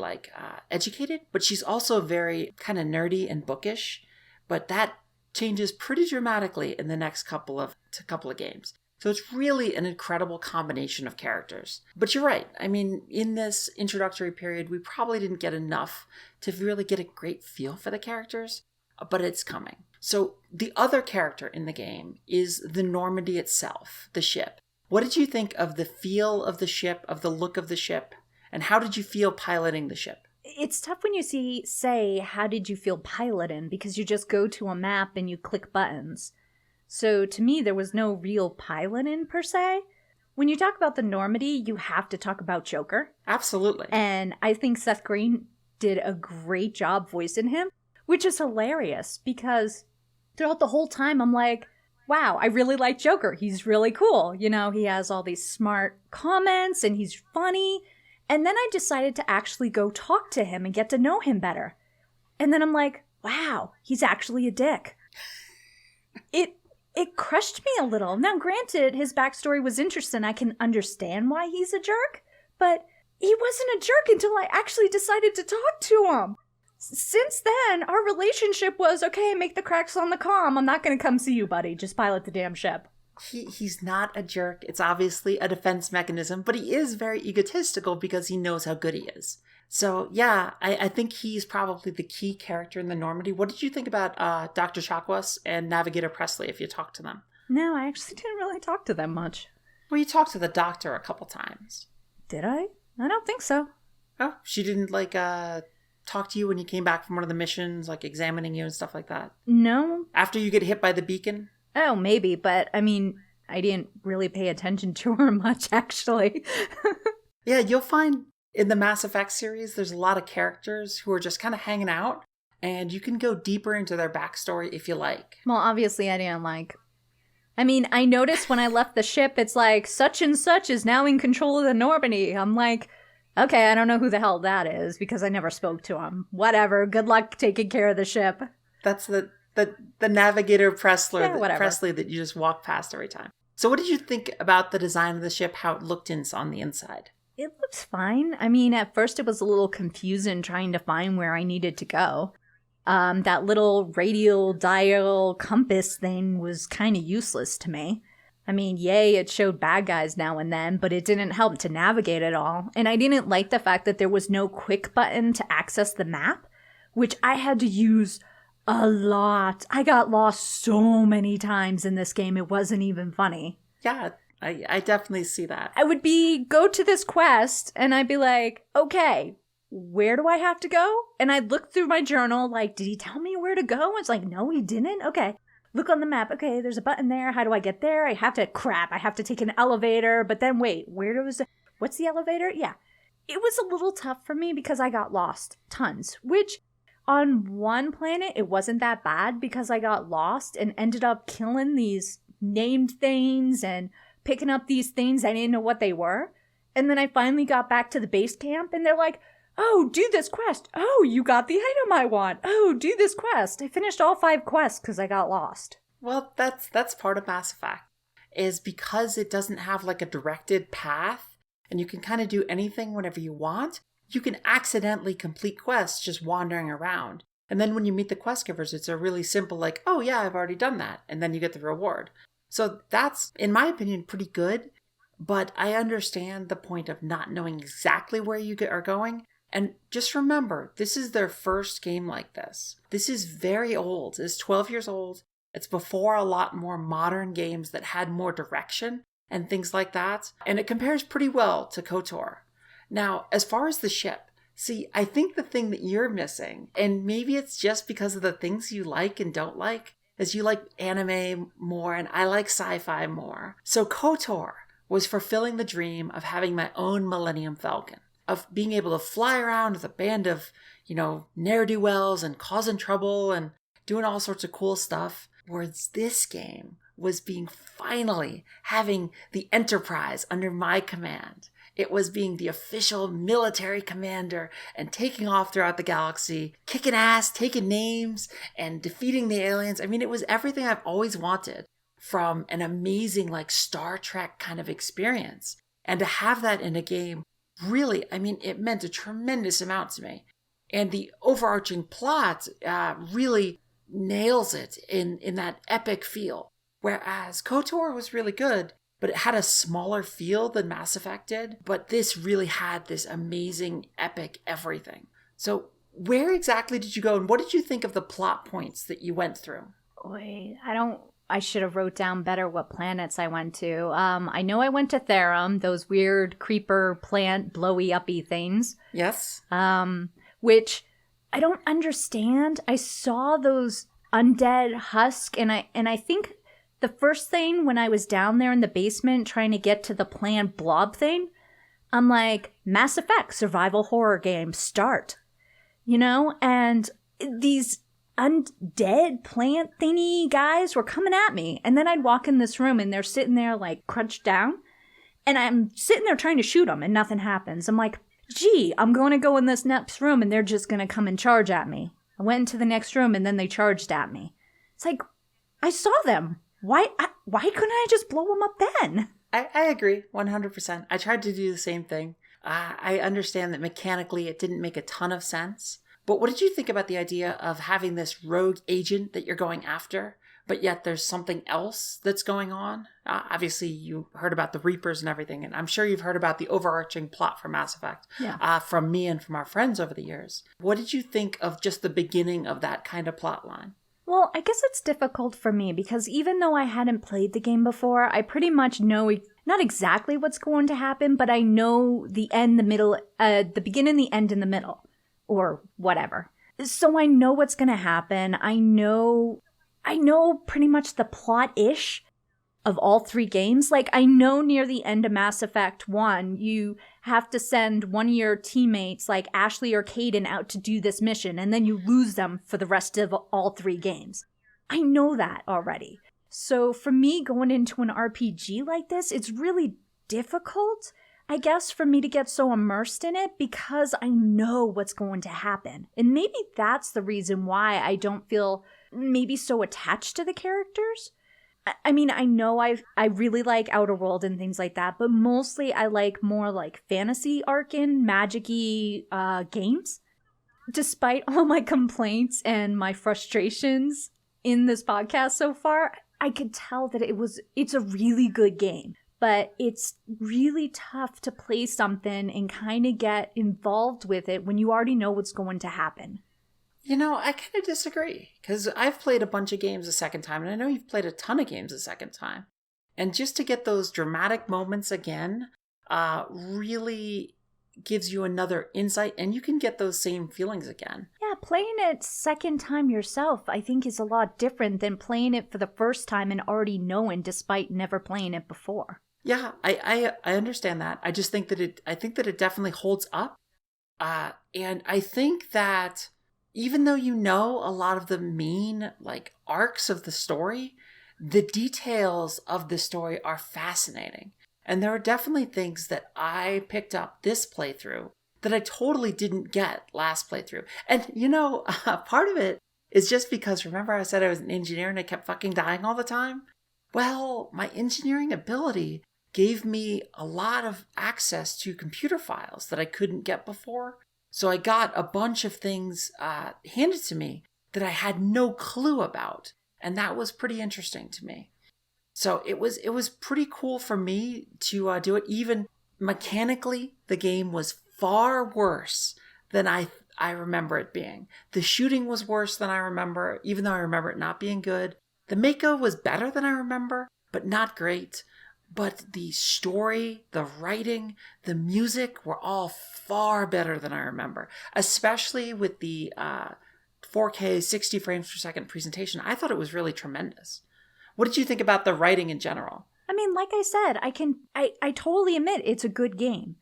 educated, but she's also very kind of nerdy and bookish. But that changes pretty dramatically in the next couple of games. So it's really an incredible combination of characters. But you're right. I mean, in this introductory period, we probably didn't get enough to really get a great feel for the characters, but it's coming. So the other character in the game is the Normandy itself, the ship. What did you think of the feel of the ship, of the look of the ship, and how did you feel piloting the ship? It's tough when you say, how did you feel piloting? Because you just go to a map and you click buttons. So to me, there was no real piloting per se. When you talk about the Normandy, you have to talk about Joker. Absolutely. And I think Seth Green did a great job voicing him, which is hilarious because throughout the whole time, I'm like, wow, I really like Joker. He's really cool. You know, he has all these smart comments and he's funny. And then I decided to actually go talk to him and get to know him better. And then I'm like, wow, he's actually a dick. It crushed me a little. Now, granted, his backstory was interesting. I can understand why he's a jerk, but he wasn't a jerk until I actually decided to talk to him. Since then, our relationship was, okay, make the cracks on the comm. I'm not going to come see you, buddy. Just pilot the damn ship. He's not a jerk. It's obviously a defense mechanism, but he is very egotistical because he knows how good he is. So, yeah, I think he's probably the key character in the Normandy. What did you think about Dr. Chakwas and Navigator Presley, if you talked to them? No, I actually didn't really talk to them much. Well, you talked to the doctor a couple times. Did I? I don't think so. Oh, she didn't, talk to you when you came back from one of the missions, examining you and stuff like that? No. After you get hit by the beacon? Oh, maybe, but, I mean, I didn't really pay attention to her much, actually. Yeah, you'll find in the Mass Effect series, there's a lot of characters who are just kind of hanging out, and you can go deeper into their backstory if you like. Well, obviously I didn't like... I mean, I noticed when I left the ship, it's like, such and such is now in control of the Normandy. I'm like, okay, I don't know who the hell that is, because I never spoke to him. Whatever, good luck taking care of the ship. That's the Navigator Presley, Yeah, Presley that you just walk past every time. So what did you think about the design of the ship, how it looked on the inside? It looks fine. I mean, at first it was a little confusing trying to find where I needed to go. That little radial dial compass thing was kind of useless to me. I mean, yay, it showed bad guys now and then, but it didn't help to navigate at all. And I didn't like the fact that there was no quick button to access the map, which I had to use a lot. I got lost so many times in this game, it wasn't even funny. Yeah, I definitely see that. I would go to this quest, and I'd be like, okay, where do I have to go? And I'd look through my journal, like, did he tell me where to go? It's like, no, he didn't. Okay. Look on the map. Okay, there's a button there. How do I get there? I have to take an elevator. But then wait, what's the elevator? Yeah. It was a little tough for me because I got lost tons, which on one planet, it wasn't that bad because I got lost and ended up killing these named things and picking up these things I didn't know what they were. And then I finally got back to the base camp and they're like, oh, do this quest. Oh, you got the item I want. Oh, do this quest. I finished all 5 quests because I got lost. Well, that's part of Mass Effect, is because it doesn't have a directed path and you can kind of do anything whenever you want. You can accidentally complete quests just wandering around. And then when you meet the quest givers, it's a really simple oh yeah, I've already done that. And then you get the reward. So that's, in my opinion, pretty good. But I understand the point of not knowing exactly where you are going. And just remember, this is their first game like this. This is very old. It's 12 years old. It's before a lot more modern games that had more direction and things like that. And it compares pretty well to KOTOR. Now, as far as the ship, see, I think the thing that you're missing, and maybe it's just because of the things you like and don't like, is you like anime more and I like sci-fi more. So KOTOR was fulfilling the dream of having my own Millennium Falcon, of being able to fly around with a band of, ne'er-do-wells and causing trouble and doing all sorts of cool stuff. Whereas this game was finally having the Enterprise under my command. It was being the official military commander and taking off throughout the galaxy, kicking ass, taking names, and defeating the aliens. I mean, it was everything I've always wanted from an amazing, Star Trek kind of experience. And to have that in a game, really, it meant a tremendous amount to me. And the overarching plot really nails it in that epic feel. Whereas KOTOR was really good, but it had a smaller feel than Mass Effect did. But this really had this amazing, epic everything. So where exactly did you go, and what did you think of the plot points that you went through? Wait, I should have wrote down better what planets I went to. I know I went to Therum, those weird creeper plant blowy uppy things. Yes. Which I don't understand. I saw those undead husk, and I think the first thing when I was down there in the basement trying to get to the plant blob thing, I'm like, Mass Effect survival horror game, start. You know? And these undead plant thingy guys were coming at me. And then I'd walk in this room and they're sitting there like crunched down. And I'm sitting there trying to shoot them and nothing happens. I'm like, gee, I'm going to go in this next room and they're just going to come and charge at me. I went into the next room and then they charged at me. It's like, I saw them. Why couldn't I just blow them up then? I agree 100%. I tried to do the same thing. I understand that mechanically it didn't make a ton of sense. But what did you think about the idea of having this rogue agent that you're going after, but yet there's something else that's going on? Obviously, you heard about the Reapers and everything, and I'm sure you've heard about the overarching plot for Mass Effect from me and from our friends over the years. What did you think of just the beginning of that kind of plot line? Well, I guess it's difficult for me because even though I hadn't played the game before, I pretty much know not exactly what's going to happen, but I know the end, the middle, the beginning, the end, and the middle. Or whatever. So I know what's going to happen. I know pretty much the plot-ish of all three games. Like, I know near the end of Mass Effect 1, you have to send one of your teammates, like Ashley or Caden, out to do this mission, and then you lose them for the rest of all three games. I know that already. So for me, going into an RPG like this, it's really difficult, I guess, for me to get so immersed in it because I know what's going to happen. And maybe that's the reason why I don't feel maybe so attached to the characters. I mean, I know I really like Outer World and things like that, but mostly I like more like fantasy Arcan, magic-y games. Despite all my complaints and my frustrations in this podcast so far, I could tell that it's a really good game. But it's really tough to play something and kind of get involved with it when you already know what's going to happen. You know, I kind of disagree because I've played a bunch of games a second time, and I know you've played a ton of games a second time. And just to get those dramatic moments again really gives you another insight, and you can get those same feelings again. Yeah, playing it second time yourself, I think, is a lot different than playing it for the first time and already knowing despite never playing it before. Yeah, I understand that. I just think that it definitely holds up. And I think that even though you know a lot of the main like arcs of the story, the details of the story are fascinating. And there are definitely things that I picked up this playthrough that I totally didn't get last playthrough. And you know, part of it is just because, remember I said I was an engineer and I kept fucking dying all the time? Well, my engineering ability gave me a lot of access to computer files that I couldn't get before. So I got a bunch of things handed to me that I had no clue about. And that was pretty interesting to me. So it was pretty cool for me to do it. Even mechanically, the game was far worse than I remember it being. The shooting was worse than I remember, even though I remember it not being good. The Mako was better than I remember, but not great. But the story, the writing, the music were all far better than I remember, especially with the 4K 60 frames per second presentation. I thought it was really tremendous. What did you think about the writing in general? I mean, like I said, I totally admit it's a good game.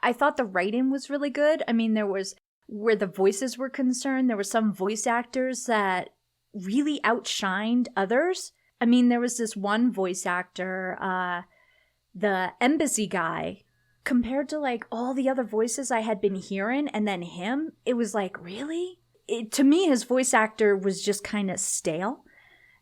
I thought the writing was really good. I mean, there was, where the voices were concerned, there were some voice actors that really outshined others. I mean, there was this one voice actor, the embassy guy, compared to like all the other voices I had been hearing, and then him, it was like, really? To me, his voice actor was just kind of stale.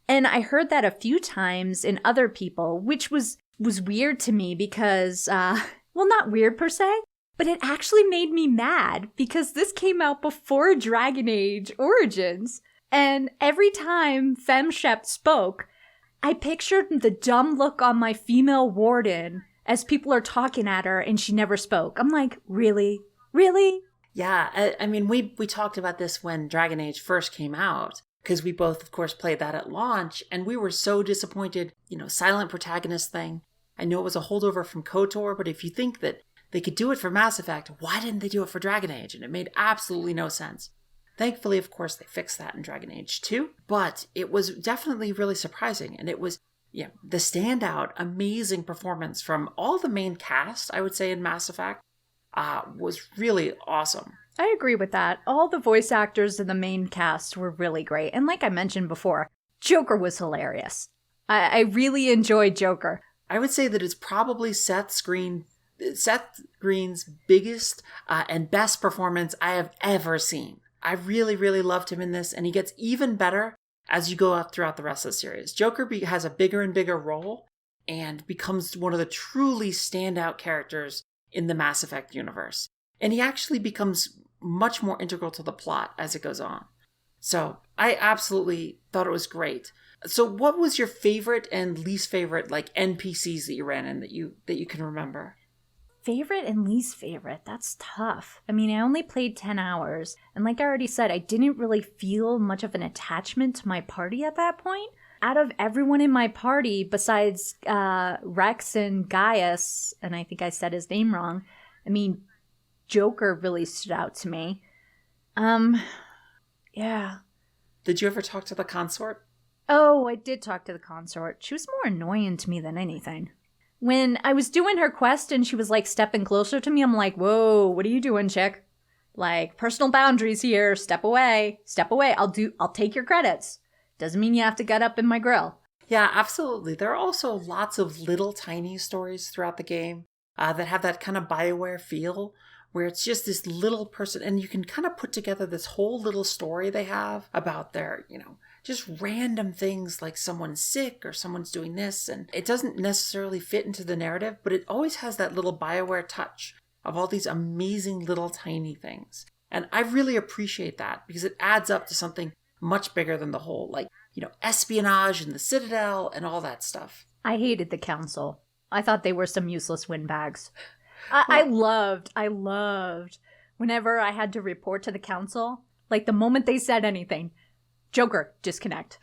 And I heard that a few times in other people, which was weird to me because, well, not weird per se, but it actually made me mad because this came out before Dragon Age Origins. And every time FemShep spoke, I pictured the dumb look on my female warden as people are talking at her and she never spoke. I'm like, really? Really? Yeah, I mean, we talked about this when Dragon Age first came out, because we both, of course, played that at launch, and we were so disappointed, silent protagonist thing. I know it was a holdover from KOTOR, but if you think that they could do it for Mass Effect, why didn't they do it for Dragon Age? And it made absolutely no sense. Thankfully, of course, they fixed that in Dragon Age 2, but it was definitely really surprising, and it was the standout, amazing performance from all the main cast, I would say, in Mass Effect. Was really awesome. I agree with that. All the voice actors in the main cast were really great. And like I mentioned before, Joker was hilarious. I really enjoyed Joker. I would say that it's probably Seth Green's biggest and best performance I have ever seen. I really, really loved him in this, and he gets even better as you go up throughout the rest of the series. Joker has a bigger and bigger role and becomes one of the truly standout characters in the Mass Effect universe. And he actually becomes much more integral to the plot as it goes on. So I absolutely thought it was great. So what was your favorite and least favorite NPCs that you ran in that you can remember? Favorite and least favorite? That's tough. I mean, I only played 10 hours. And like I already said, I didn't really feel much of an attachment to my party at that point. Out of everyone in my party, besides Rex and Gaius, and I think I said his name wrong, I mean, Joker really stood out to me. Yeah. Did you ever talk to the consort? Oh, I did talk to the consort. She was more annoying to me than anything. When I was doing her quest and she was stepping closer to me, I'm like, whoa, what are you doing, chick? Personal boundaries here. Step away. Step away. I'll take your credits. Doesn't mean you have to get up in my grill. Yeah, absolutely. There are also lots of little tiny stories throughout the game that have that kind of Bioware feel, where it's just this little person, and you can kind of put together this whole little story they have about their, just random things like someone's sick or someone's doing this, and it doesn't necessarily fit into the narrative, but it always has that little Bioware touch of all these amazing little tiny things. And I really appreciate that because it adds up to something much bigger than the whole, espionage and the Citadel and all that stuff. I hated the council. I thought they were some useless windbags. I loved whenever I had to report to the council, the moment they said anything, Joker, disconnect.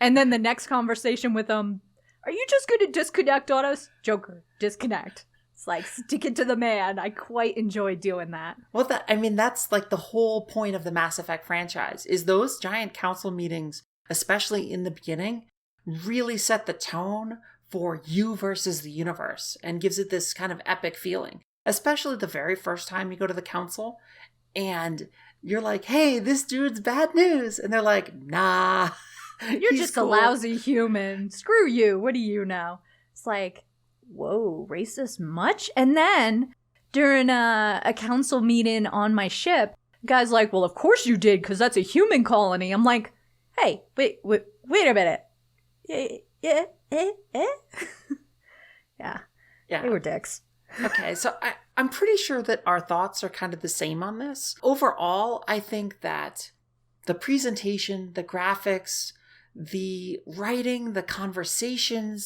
And then the next conversation with them, are you just going to disconnect on us? Joker, disconnect. It's stick it to the man. I quite enjoy doing that. Well, that's the whole point of the Mass Effect franchise, is those giant council meetings, especially in the beginning, really set the tone for you versus the universe and gives it this kind of epic feeling. Especially the very first time you go to the council and you're like, hey, this dude's bad news. And they're like, nah. You're just cool. A lousy human. Screw you. What do you know? It's whoa, racist much? And then during a council meeting on my ship, the guy's like, well, of course you did, because that's a human colony. I'm like, hey, wait a minute. Yeah. Yeah. They were dicks. Okay, so I'm pretty sure that our thoughts are kind of the same on this. Overall, I think that the presentation, the graphics, the writing, the conversation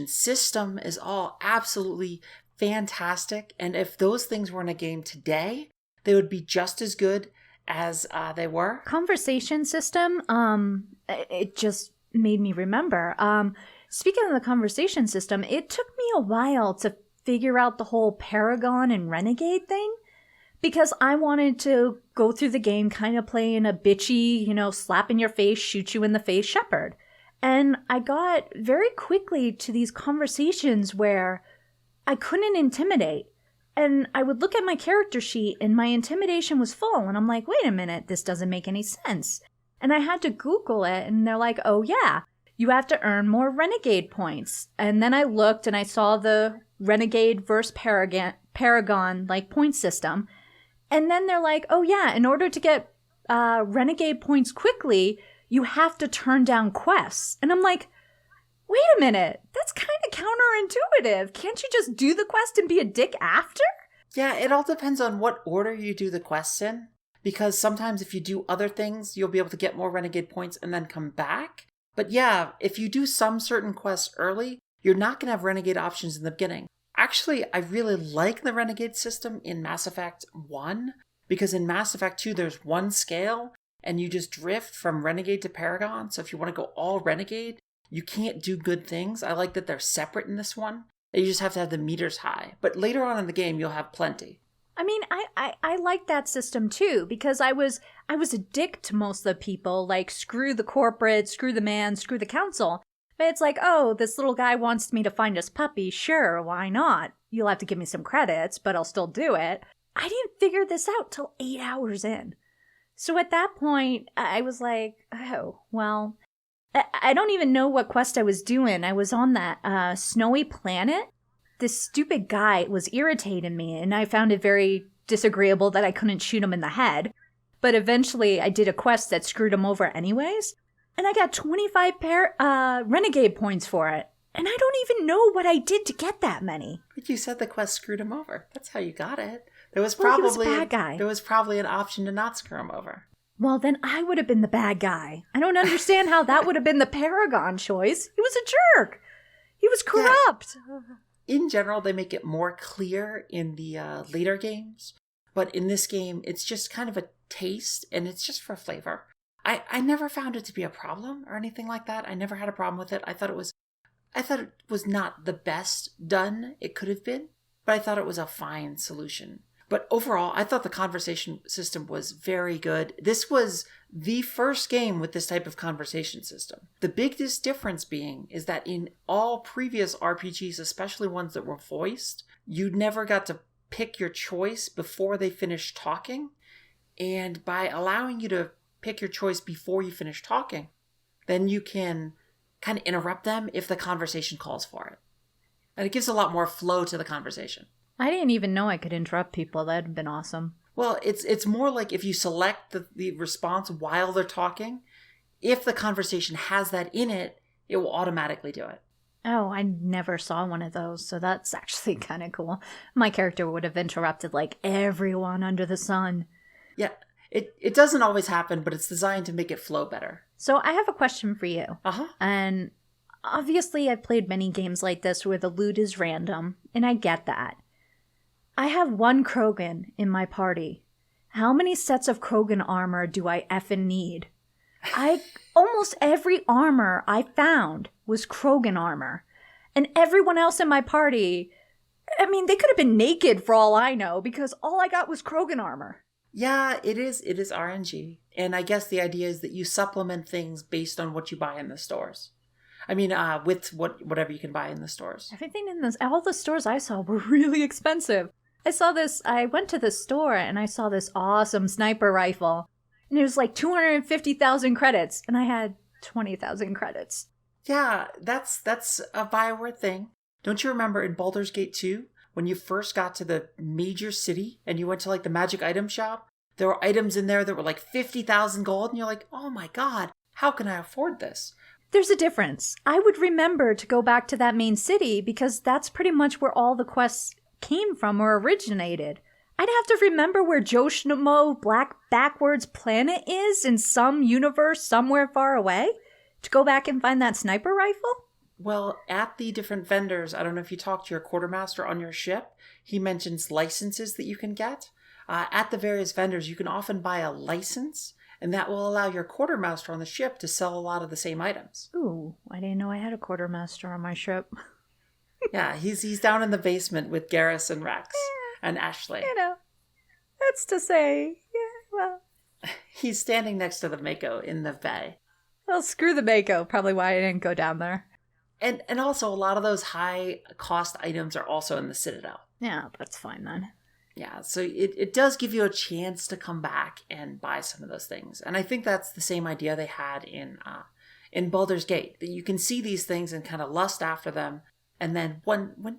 system is all absolutely fantastic. And if those things were in a game today, they would be just as good as they were. Conversation system, it just made me remember. Speaking of the conversation system, it took me a while to figure out the whole Paragon and Renegade thing, because I wanted to go through the game kind of playing a bitchy, slap in your face, shoot you in the face shepherd. And I got very quickly to these conversations where I couldn't intimidate. And I would look at my character sheet and my intimidation was full. And I'm like, wait a minute, this doesn't make any sense. And I had to Google it and they're like, oh yeah, you have to earn more Renegade points. And then I looked and I saw the Renegade versus Paragon point system. And then they're like, oh yeah, in order to get Renegade points quickly, you have to turn down quests. And I'm like, wait a minute, that's kind of counterintuitive. Can't you just do the quest and be a dick after? Yeah, it all depends on what order you do the quests in. because sometimes if you do other things, you'll be able to get more Renegade points and then come back. But yeah, if you do some certain quests early, you're not going to have Renegade options in the beginning. Actually, I really like the Renegade system in Mass Effect 1, because in Mass Effect 2, there's one scale, and you just drift from Renegade to Paragon. So if you want to go all Renegade, you can't do good things. I like that they're separate in this one. You just have to have the meters high. But later on in the game, you'll have plenty. I mean, I like that system too, because I was a dick to most of the people, like screw the corporate, screw the man, screw the council. But it's like, oh, this little guy wants me to find his puppy. Sure, why not? You'll have to give me some credits, but I'll still do it. I didn't figure this out till 8 hours in. So at that point, I was like, oh, well, I don't even know what quest I was doing. I was on that snowy planet. This stupid guy was irritating me, and I found it very disagreeable that I couldn't shoot him in the head. But eventually, I did a quest that screwed him over anyways, and I got 25 Renegade points for it. And I don't even know what I did to get that many. But you said the quest screwed him over. That's how you got it. He was a bad guy. There was probably an option to not screw him over. Well, then I would have been the bad guy. I don't understand how that would have been the Paragon choice. He was a jerk. He was corrupt. Yeah. In general, they make it more clear in the later games. But in this game, it's just kind of a taste, and it's just for flavor. I never found it to be a problem or anything like that. I never had a problem with it. I thought it was not the best done it could have been, but I thought it was a fine solution. But overall, I thought the conversation system was very good. This was the first game with this type of conversation system. The biggest difference being is that in all previous RPGs, especially ones that were voiced, you never got to pick your choice before they finished talking. And by allowing you to pick your choice before you finish talking, then you can kind of interrupt them if the conversation calls for it. And it gives a lot more flow to the conversation. I didn't even know I could interrupt people. That'd have been awesome. Well, it's more like if you select the response while they're talking, if the conversation has that in it, it will automatically do it. Oh, I never saw one of those, so that's actually kind of cool. My character would have interrupted like everyone under the sun. Yeah, it doesn't always happen, but it's designed to make it flow better. So I have a question for you. Uh-huh. And obviously I've played many games like this where the loot is random, and I get that. I have one Krogan in my party. How many sets of Krogan armor do I effing need? Almost every armor I found was Krogan armor. And everyone else in my party, I mean, they could have been naked for all I know, because all I got was Krogan armor. Yeah, it is RNG. And I guess the idea is that you supplement things based on what you buy in the stores. I mean, with whatever you can buy in the stores. Everything in all the stores I saw were really expensive. I went to the store and I saw this awesome sniper rifle. And it was like 250,000 credits. And I had 20,000 credits. Yeah, that's a Bioware thing. Don't you remember in Baldur's Gate 2, when you first got to the major city and you went to like the magic item shop? There were items in there that were like 50,000 gold. And you're like, oh my God, how can I afford this? There's a difference. I would remember to go back to that main city because that's pretty much where all the quests came from or originated. I'd have to remember where Joe Schmo Black Backwards Planet is in some universe somewhere far away to go back and find that sniper rifle? Well, at the different vendors, I don't know if you talked to your quartermaster on your ship, he mentions licenses that you can get. At the various vendors, you can often buy a license, and that will allow your quartermaster on the ship to sell a lot of the same items. Ooh, I didn't know I had a quartermaster on my ship. Yeah, he's down in the basement with Garrus and Rex and Ashley. You know, that's to say, yeah, well. He's standing next to the Mako in the bay. Well, screw the Mako, probably why I didn't go down there. And also, a lot of those high-cost items are also in the Citadel. Yeah, that's fine then. Yeah, so it does give you a chance to come back and buy some of those things. And I think that's the same idea they had in Baldur's Gate. That you can see these things and kind of lust after them. And then when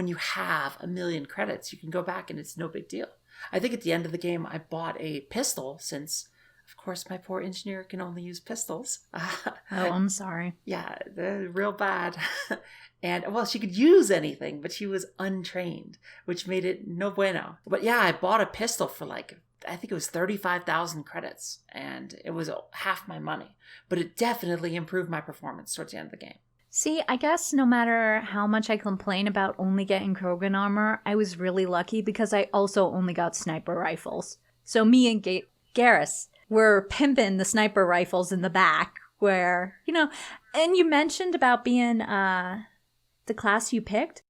you have 1 million credits, you can go back and it's no big deal. I think at the end of the game, I bought a pistol since, of course, my poor engineer can only use pistols. Oh, I'm sorry. Yeah, they're real bad. And, well, she could use anything, but she was untrained, which made it no bueno. But yeah, I bought a pistol for like I think it was 35,000 credits, and it was half my money. But it definitely improved my performance towards the end of the game. See, I guess no matter how much I complain about only getting Krogan armor, I was really lucky because I also only got sniper rifles. So me and Garrus were pimping the sniper rifles in the back where, and you mentioned about being the class you picked.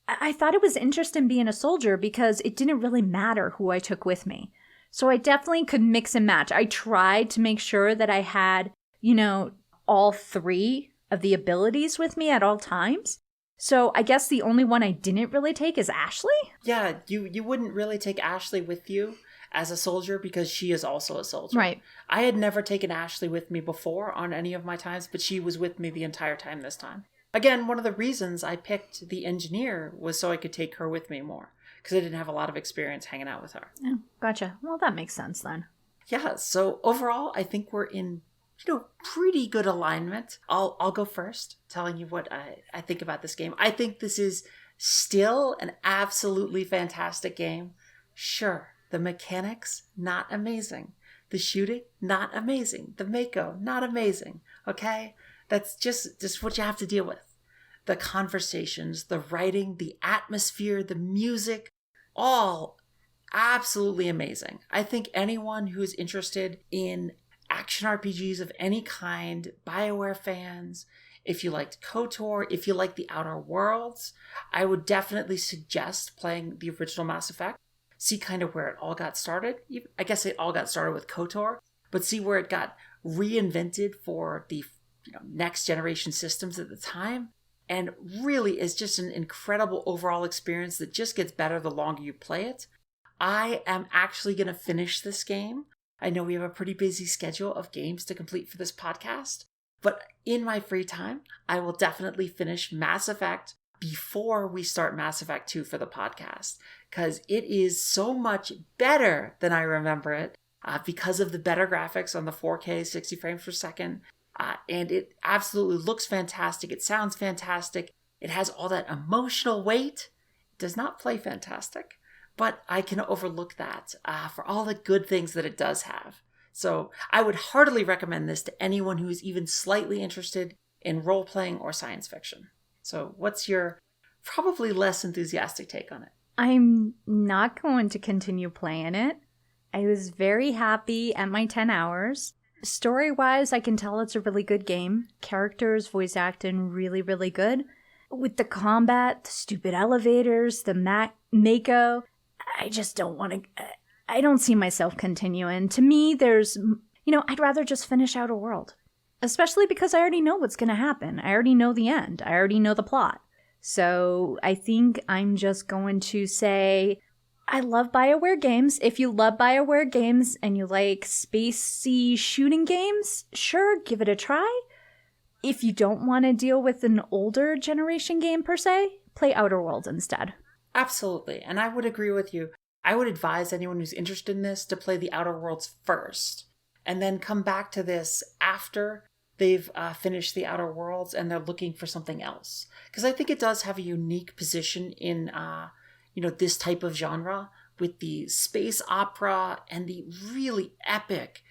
I thought it was interesting being a soldier because it didn't really matter who I took with me. So I definitely could mix and match. I tried to make sure that I had, all three of the abilities with me at all times. So I guess the only one I didn't really take is Ashley? Yeah, you wouldn't really take Ashley with you as a soldier because she is also a soldier. Right. I had never taken Ashley with me before on any of my times, but she was with me the entire time this time. Again, one of the reasons I picked the engineer was so I could take her with me more because I didn't have a lot of experience hanging out with her. Oh, gotcha. Well, that makes sense then. Yeah, so overall, I think we're in pretty good alignment. I'll go first, telling you what I think about this game. I think this is still an absolutely fantastic game. Sure, the mechanics, not amazing. The shooting, not amazing. The Mako, not amazing. Okay? That's just what you have to deal with. The conversations, the writing, the atmosphere, the music, all absolutely amazing. I think anyone who's interested in action RPGs of any kind, Bioware fans, if you liked KOTOR, if you like the Outer Worlds, I would definitely suggest playing the original Mass Effect. See kind of where it all got started. I guess it all got started with KOTOR, but see where it got reinvented for the next generation systems at the time. And really is just an incredible overall experience that just gets better the longer you play it. I am actually going to finish this game. I know we have a pretty busy schedule of games to complete for this podcast, but in my free time, I will definitely finish Mass Effect before we start Mass Effect 2 for the podcast, because it is so much better than I remember it because of the better graphics on the 4K 60 frames per second, and it absolutely looks fantastic. It sounds fantastic. It has all that emotional weight. It does not play fantastic. But I can overlook that for all the good things that it does have. So I would heartily recommend this to anyone who is even slightly interested in role-playing or science fiction. So what's your probably less enthusiastic take on it? I'm not going to continue playing it. I was very happy at my 10 hours. Story-wise, I can tell it's a really good game. Characters, voice acting, really, really good. With the combat, the stupid elevators, the Mako, I just don't want to, I don't see myself continuing. To me, I'd rather just finish Outer World. Especially because I already know what's going to happen. I already know the end. I already know the plot. So I think I'm just going to say, I love Bioware games. If you love Bioware games and you like spacey shooting games, sure, give it a try. If you don't want to deal with an older generation game per se, play Outer Worlds instead. Absolutely. And I would agree with you. I would advise anyone who's interested in this to play the Outer Worlds first and then come back to this after they've finished the Outer Worlds and they're looking for something else. Because I think it does have a unique position in, this type of genre with the space opera and the really epic,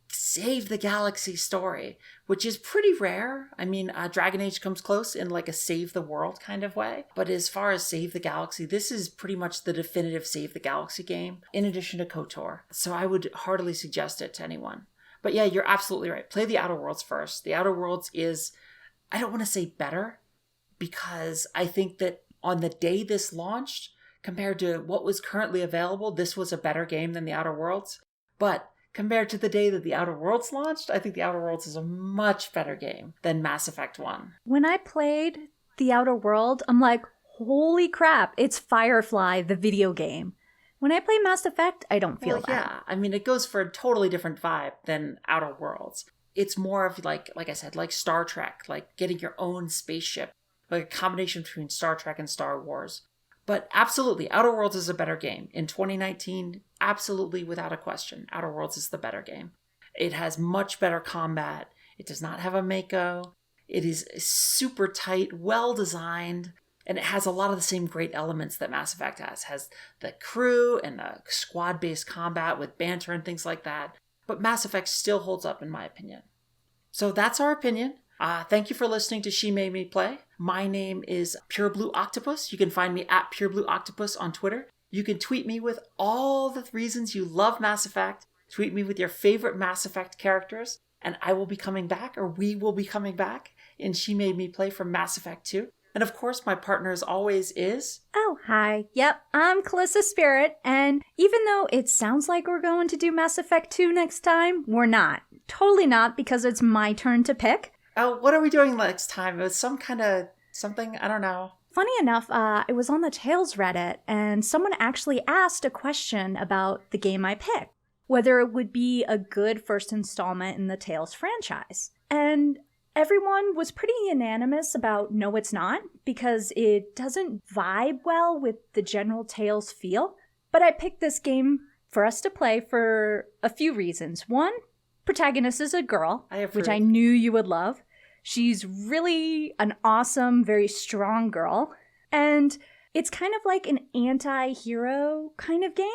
save the galaxy story, which is pretty rare. I mean, Dragon Age comes close in like a save the world kind of way. But as far as save the galaxy, this is pretty much the definitive save the galaxy game, in addition to KOTOR. So I would heartily suggest it to anyone. But yeah, you're absolutely right. Play the Outer Worlds first. The Outer Worlds is, I don't want to say better, because I think that on the day this launched, compared to what was currently available, this was a better game than the Outer Worlds. But compared to the day that the Outer Worlds launched, I think the Outer Worlds is a much better game than Mass Effect 1. When I played the Outer World, I'm like, holy crap, it's Firefly, the video game. When I play Mass Effect, I don't feel that. Yeah, I mean, it goes for a totally different vibe than Outer Worlds. It's more of like I said, like Star Trek, like getting your own spaceship, like a combination between Star Trek and Star Wars. But absolutely, Outer Worlds is a better game. In 2019, absolutely without a question, Outer Worlds is the better game. It has much better combat. It does not have a Mako. It is super tight, well designed. And it has a lot of the same great elements that Mass Effect has the crew and the squad-based combat with banter and things like that. But Mass Effect still holds up in my opinion. So that's our opinion. Thank you for listening to She Made Me Play. My name is Pure Blue Octopus. You can find me at Pure Blue Octopus on Twitter. You can tweet me with all the reasons you love Mass Effect. Tweet me with your favorite Mass Effect characters. And I will be coming back, or we will be coming back in She Made Me Play from Mass Effect 2. And of course, my partner as always is... Oh, hi. Yep, I'm Kalisa Spirit, and even though it sounds like we're going to do Mass Effect 2 next time, we're not. Totally not, because it's my turn to pick. Oh, what are we doing next time? It was some kind of something, I don't know. Funny enough, it was on the Tales Reddit, and someone actually asked a question about the game I picked. Whether it would be a good first installment in the Tales franchise. And everyone was pretty unanimous about no, it's not, because it doesn't vibe well with the general Tales feel. But I picked this game for us to play for a few reasons. One, protagonist is a girl, which I knew you would love. She's really an awesome, very strong girl. And it's kind of like an anti-hero kind of game.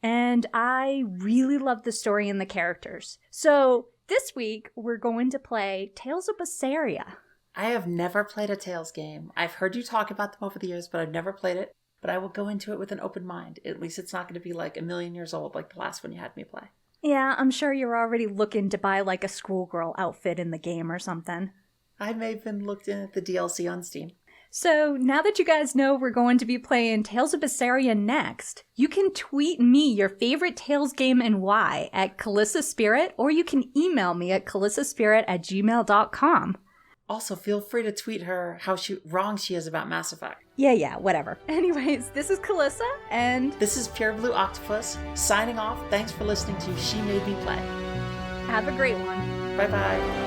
And I really love the story and the characters. So this week, we're going to play Tales of Berseria. I have never played a Tales game. I've heard you talk about them over the years, but I've never played it. But I will go into it with an open mind. At least it's not going to be like a million years old like the last one you had me play. Yeah, I'm sure you're already looking to buy like a schoolgirl outfit in the game or something. I may have been looked in at the DLC on Steam. So now that you guys know we're going to be playing Tales of Berseria next, you can tweet me your favorite Tales game and why at Kalisa Spirit, or you can email me at kalisaspirit@gmail.com. Also, feel free to tweet her how wrong she is about Mass Effect. Yeah, whatever. Anyways, this is Kalisa, and... This is Pure Blue Octopus, signing off. Thanks for listening to She Made Me Play. Have a great one. Bye-bye.